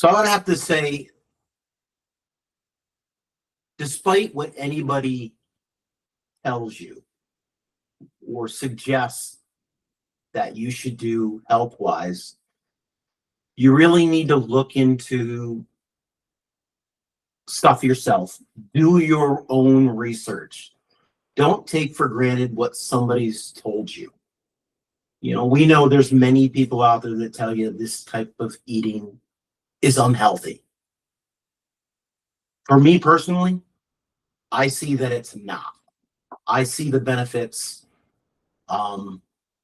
I would have to say, despite what anybody tells you or suggests that you should do health-wise, you really need to look into stuff yourself. Do your own research. Don't take for granted what somebody's told you. You know, we know there's many people out there that tell you this type of eating is unhealthy. For me personally, I see that it's not. I see the benefits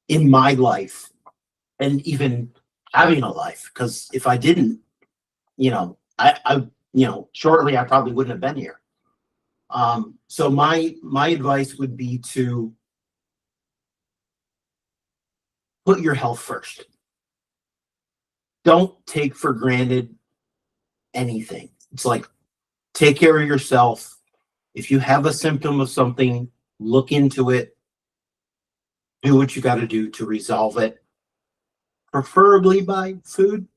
in my life, and even having a life, because if I didn't, shortly I probably wouldn't have been here. So my advice would be to put your health first. Don't take for granted anything. It's like, take care of yourself. If you have a symptom of something, look into it. Do what you got to do to resolve it, preferably by food,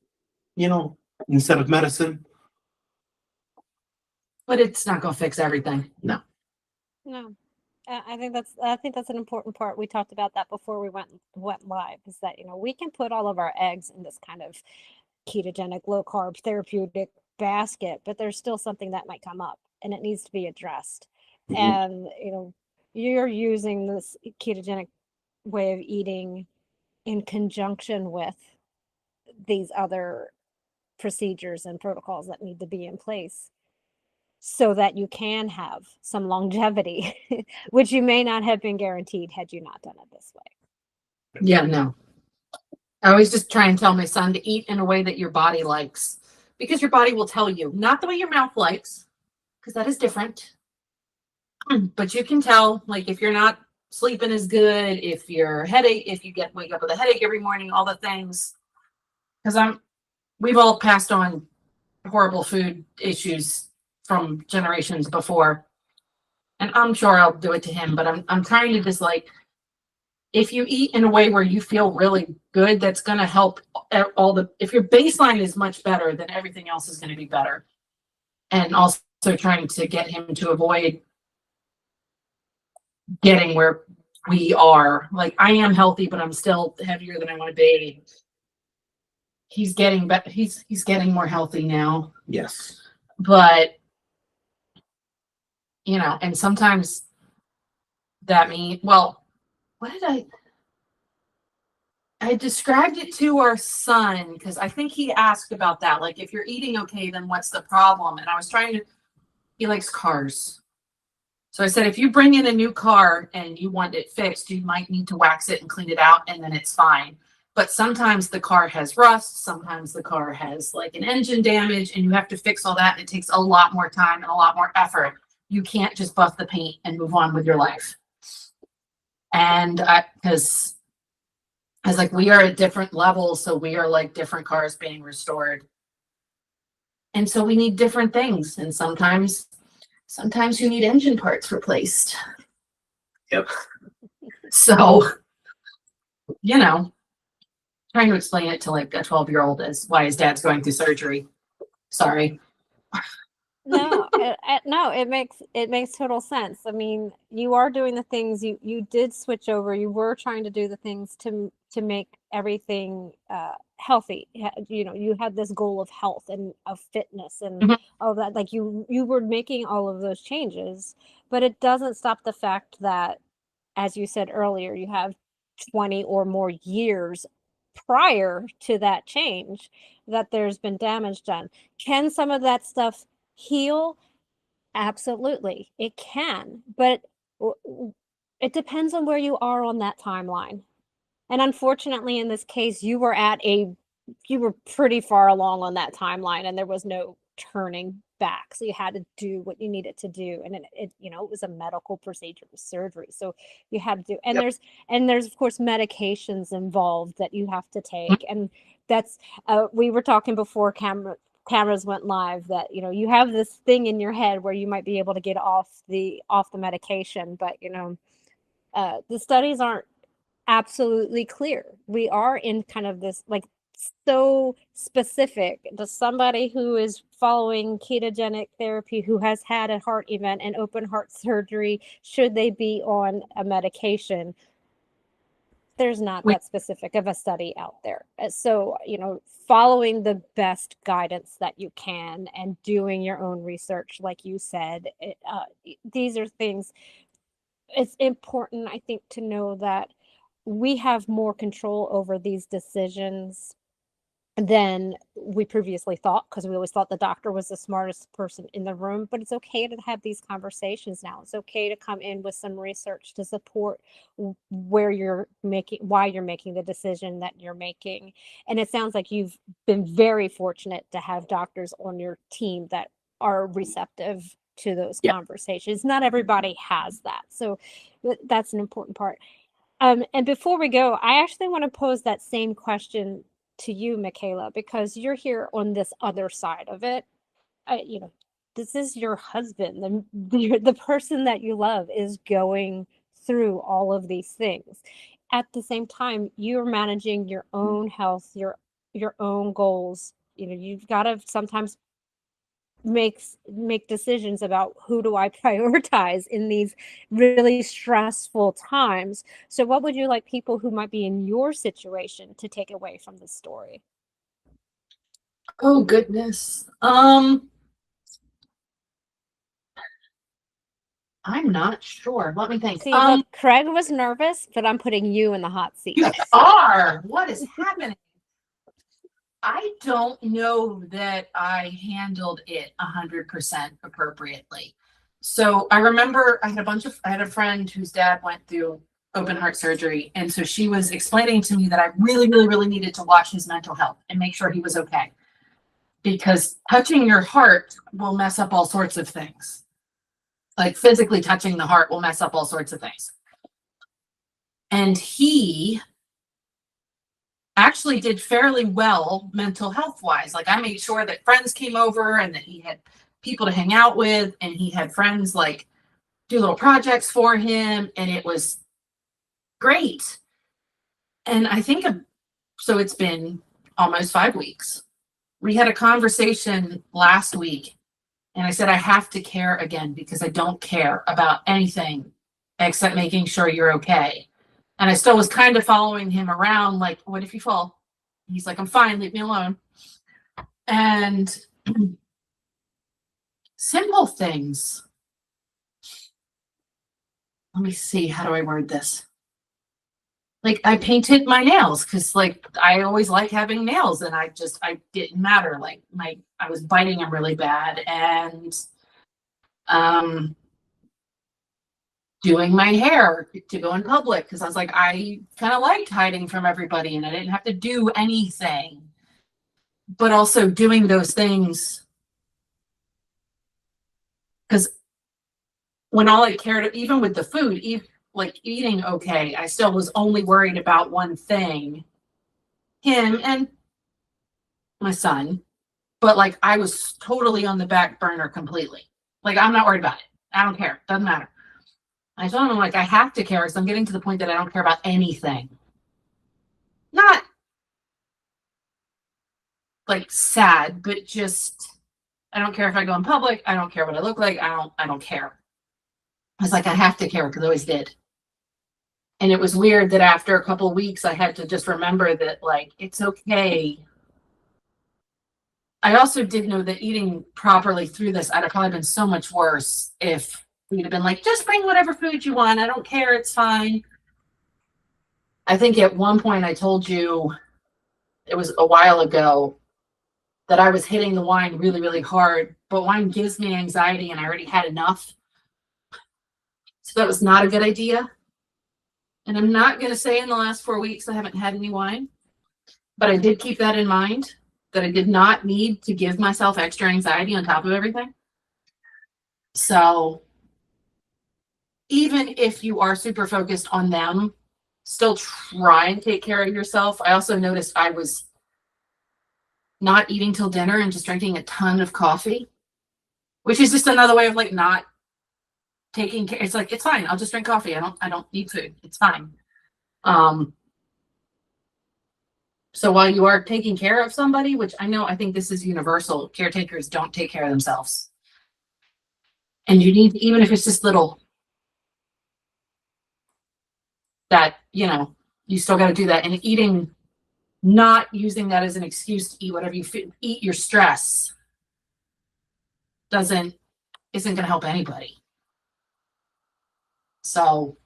instead of medicine. But it's not going to fix everything. No. I think that's an important part. We talked about that before we went live, is that we can put all of our eggs in this kind of ketogenic, low carb, therapeutic basket, but there's still something that might come up and it needs to be addressed. Mhm. And you're using this ketogenic way of eating in conjunction with these other procedures and protocols that need to be in place, so that you can have some longevity, which you may not have been guaranteed had you not done it this way. Yeah, no. I always just try and tell my son to eat in a way that your body likes, because your body will tell you, not the way your mouth likes, because that is different. But you can tell, like, if you're not sleeping as good, if your headache, if you wake up with a headache every morning, all the things. Because we've all passed on horrible food issues from generations before, and I'm sure I'll do it to him. But I'm trying to just, like, if you eat in a way where you feel really good, that's going to help if your baseline is much better, then everything else is going to be better. And also trying to get him to avoid getting where we are. Like, I am healthy, but I'm still heavier than I want to be. He's getting better. He's getting more healthy now. Yes. But, and sometimes that means, well, what did I described it to our son, because I think he asked about that. Like, if you're eating okay, then what's the problem? And I was he likes cars. So I said, if you bring in a new car and you want it fixed, you might need to wax it and clean it out, and then it's fine. But sometimes the car has rust. Sometimes the car has, like, an engine damage, and you have to fix all that. And it takes a lot more time and a lot more effort. You can't just buff the paint and move on with your life. And because I was like, we are at different levels, so we are like different cars being restored. And so we need different things. And sometimes you need engine parts replaced. Yep. So, trying to explain it to, like, a 12-year-old as why his dad's going through surgery. Sorry. No, No, it makes total sense. I mean, you are doing the things you did switch over. You were trying to do the things to make everything healthy. You know, you had this goal of health and of fitness and Mhm. all that. Like you were making all of those changes, but it doesn't stop the fact that, as you said earlier, you have 20 or more years prior to that change that there's been damage done. Can some of that stuff heal? Absolutely, it can, but it depends on where you are on that timeline. And unfortunately, in this case, you were pretty far along on that timeline, and there was no turning back. So you had to do what you needed to do, and it was a medical procedure, it was surgery. So you had to do, and Yep. there's of course medications involved that you have to take, and that's we were talking before cameras went live that you have this thing in your head where you might be able to get off the medication, but the studies aren't absolutely clear. We are in kind of this like so specific. Does somebody who is following ketogenic therapy who has had a heart event and open heart surgery, should they be on a medication? There's not that specific of a study out there. So, following the best guidance that you can and doing your own research, like you said, these are things. It's important, I think, to know that we have more control over these decisions than we previously thought, because we always thought the doctor was the smartest person in the room. But it's okay to have these conversations now. It's okay to come in with some research to support why you're making the decision that you're making. And it sounds like you've been very fortunate to have doctors on your team that are receptive to those conversations. Not everybody has that. So that's an important part. And before we go, I actually want to pose that same question to you, Michaela, because you're here on this other side of it. This is your husband, the person that you love is going through all of these things. At the same time, you're managing your own health, your own goals. You've got to sometimes make decisions about who do I prioritize in these really stressful times. So what would you like people who might be in your situation to take away from this story? Oh goodness. I'm not sure. Let me think. See, look, Craig was nervous, but I'm putting you in the hot seat. You are. What is happening? I don't know that I handled it 100% appropriately. So I remember I had a friend whose dad went through open heart surgery. And so she was explaining to me that I really, really, really needed to watch his mental health and make sure he was okay. Because touching your heart will mess up all sorts of things. Like physically touching the heart will mess up all sorts of things. And he actually did fairly well mental health wise. Like I made sure that friends came over and that he had people to hang out with, and he had friends like do little projects for him, and it was great. And I think so it's been almost 5 weeks. We had a conversation last week, and I said I have to care again because I don't care about anything except making sure you're okay. And I still was kind of following him around, like, what if you fall? He's like, I'm fine, leave me alone. And simple things. Let me see, how do I word this? Like I painted my nails because like I always like having nails, and I didn't matter. Like I was biting them really bad, and doing my hair to go in public because I was like, I kind of liked hiding from everybody and I didn't have to do anything. But also doing those things because when all I cared, even with the food, like eating okay, I still was only worried about one thing, him and my son. But like I was totally on the back burner completely. Like I'm not worried about it. I don't care. Doesn't matter. I told him like I have to care because I'm getting to the point that I don't care about anything. Not like sad, but just I don't care if I go in public. I don't care what I look like. I don't care. It's like I have to care because I always did. And it was weird that after a couple of weeks, I had to just remember that, like, it's okay. I also did know that eating properly through this, I'd have probably been so much worse if we'd have been like, just bring whatever food you want. I don't care. It's fine. I think at one point I told you, it was a while ago, that I was hitting the wine really, really hard, but wine gives me anxiety and I already had enough. So that was not a good idea. And I'm not going to say in the last 4 weeks I haven't had any wine, but I did keep that in mind, that I did not need to give myself extra anxiety on top of everything. So even if you are super focused on them, still try and take care of yourself. I also noticed I was not eating till dinner and just drinking a ton of coffee, which is just another way of like not taking care. It's like, it's fine. I'll just drink coffee. I don't need food. It's fine. So while you are taking care of somebody, which I think this is universal, caretakers don't take care of themselves. And you need, even if it's just little, that, you still got to do that. And eating, not using that as an excuse to eat whatever you eat your stress isn't going to help anybody. So,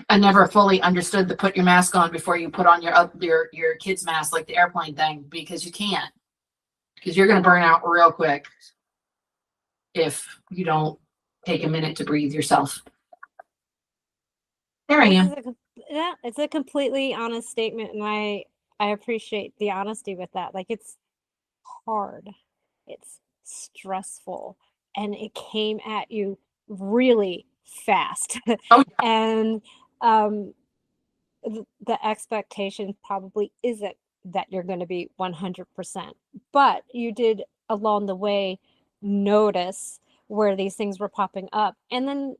I never fully understood the put your mask on before you put on your kid's mask, like the airplane thing, because you can't, because you're going to burn out real quick if you don't take a minute to breathe yourself. There I am. Yeah, it's a completely honest statement, and I appreciate the honesty with that. Like, it's hard, it's stressful, and it came at you really fast. Oh, and the expectation probably isn't that you're going to be 100%, but you did along the way notice where these things were popping up. And then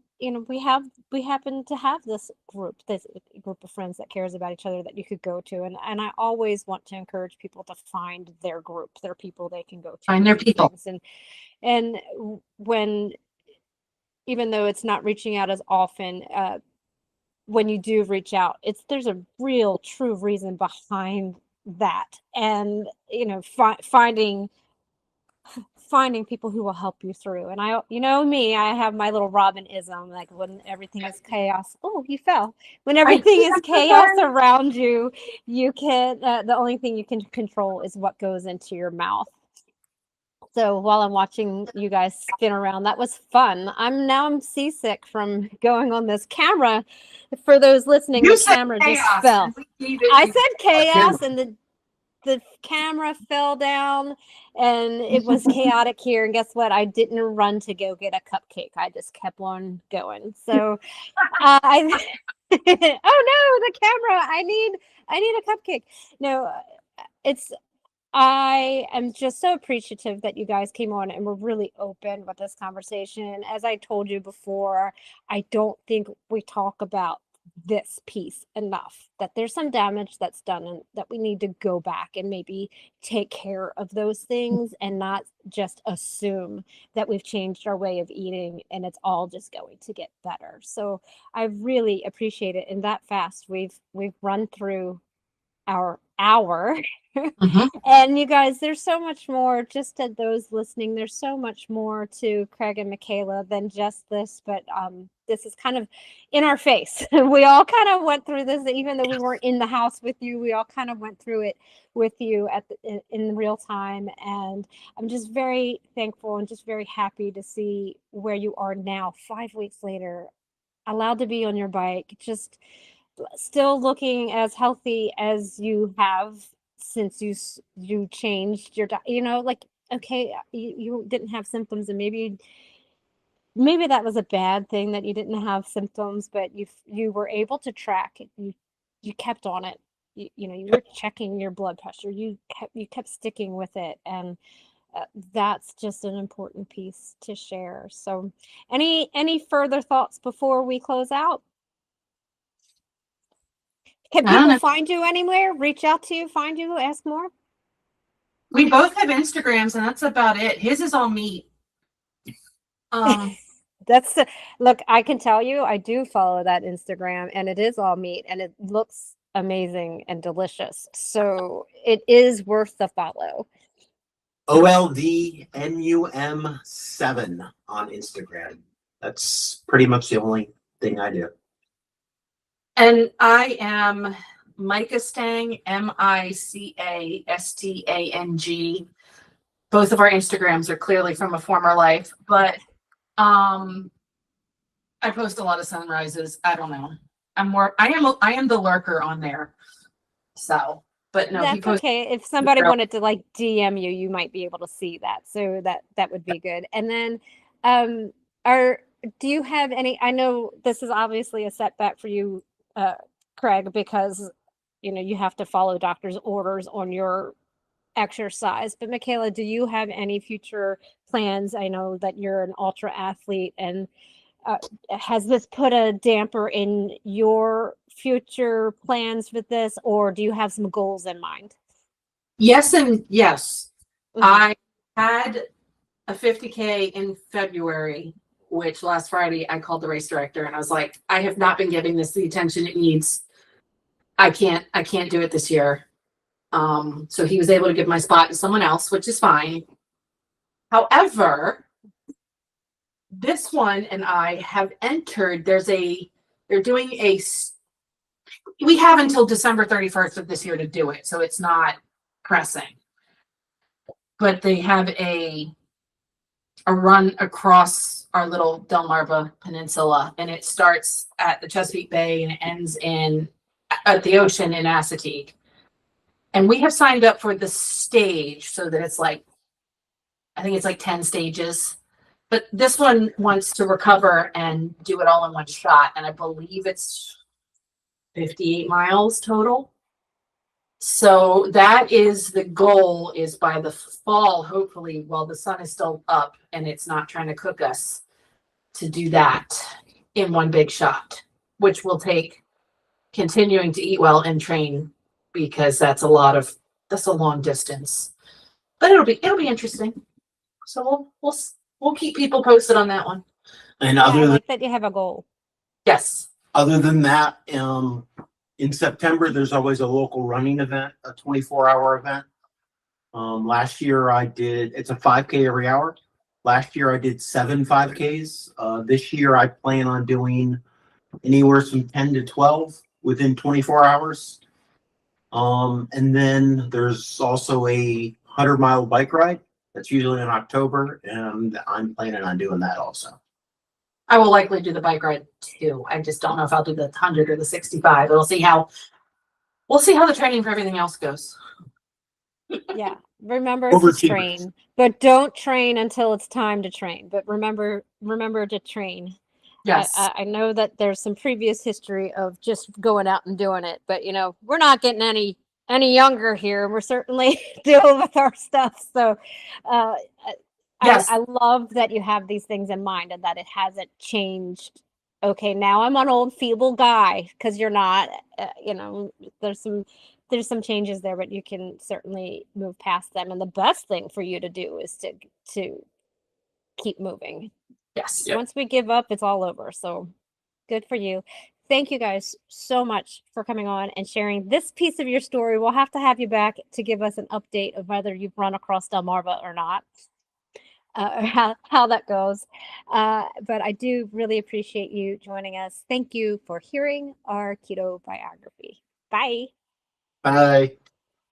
we happen to have this group of friends that cares about each other that you could go to, and I always want to encourage people to find their group, their people they can go to, find their people. And when, even though it's not reaching out as often, when you do reach out, there's a real true reason behind that. And finding people who will help you through. And me, I have my little Robyn-ism, like when everything is chaos. Oh, you fell. When everything is chaos around you, you can the only thing you can control is what goes into your mouth. So while I'm watching you guys spin around, that was fun. I'm seasick from going on this camera. For those listening, the camera just fell. I said chaos, and the camera fell down, and it was chaotic here. And guess what? I didn't run to go get a cupcake. I just kept on going. So oh no, the camera! I need a cupcake. No, I am just so appreciative that you guys came on and were really open with this conversation. As I told you before, I don't think we talk about this piece enough, that there's some damage that's done and that we need to go back and maybe take care of those things and not just assume that we've changed our way of eating and it's all just going to get better. So I really appreciate it. And that fast, we've run through our hour. And you guys, there's so much more, just to those listening, there's so much more to Craig and Michaela than just this, but this is kind of in our face. We all kind of went through this, even though we weren't in the house with you, we all kind of went through it with you in real time. And I'm just very thankful and just very happy to see where you are now, 5 weeks later, allowed to be on your bike, just still looking as healthy as you have since you changed your diet. Like, okay, you didn't have symptoms, and maybe that was a bad thing that you didn't have symptoms, but you were able to track it. You kept on it. You were checking your blood pressure. You kept sticking with it, and that's just an important piece to share. So any further thoughts before we close out? Can people find you anywhere? Reach out to you, find you, ask more? We both have Instagrams, and that's about it. His is all meat. That's the look. I can tell you, I do follow that Instagram, and it is all meat, and it looks amazing and delicious. So it is worth the follow. OLDNUM7 on Instagram. That's pretty much the only thing I do. And I am Micah Stang, MICASTANG. Both of our Instagrams are clearly from a former life, but I post a lot of sunrises. I don't know. I am the lurker on there. So, but no, That's okay. If somebody wanted to like DM you, you might be able to see that. So that would be good. And then do you have any, I know this is obviously a setback for you, Craig, because you have to follow doctor's orders on your exercise. But Michaela, do you have any future plans? I know that you're an ultra athlete, and has this put a damper in your future plans with this, or do you have some goals in mind? Yes and yes. Mhm. I had a 50K in February, which last Friday I called the race director and I was like, I have not been giving this the attention it needs. I can't do it this year. So he was able to give my spot to someone else, which is fine. However, this one and I have entered, they're doing we have until December 31st of this year to do it. So it's not pressing, but they have a run across our little Delmarva Peninsula, and it starts at the Chesapeake Bay and it ends at the ocean in Assateague. And we have signed up for the stage so that it's like, I think it's like 10 stages. But this one wants to recover and do it all in one shot. And I believe it's 58 miles total. So that is the goal, is by the fall, hopefully, while the sun is still up and it's not trying to cook us, to do that in one big shot, which will take continuing to eat well and train, because that's a long distance. But it'll be interesting. So we'll keep people posted on that one. And I like that you have a goal. Yes. Other than that, in September, there's always a local running event, a 24-hour event. Last year it's a 5K every hour. Last year I did 7 5Ks. This year I plan on doing anywhere from 10 to 12 within 24 hours. And then there's also a 100-mile bike ride. That's usually in October, and I'm planning on doing that also. I will likely do the bike ride too. I just don't know if I'll do the 100 or the 65. We'll see how the training for everything else goes. Yeah. Remember to train, but don't train until it's time to train. But remember to train. Yes. I know that there's some previous history of just going out and doing it, but we're not getting any younger here. We're certainly dealing with our stuff. So yes. I love that you have these things in mind and that it hasn't changed. Okay, now I'm an old feeble guy, because you're not. There's some changes there, but you can certainly move past them. And the best thing for you to do is to keep moving. Yes. Once we give up, it's all over. So good for you. Thank you guys so much for coming on and sharing this piece of your story. We'll have to have you back to give us an update of whether you've run across Delmarva or not. How that goes. But I do really appreciate you joining us. Thank you for hearing our keto biography. Bye. Bye.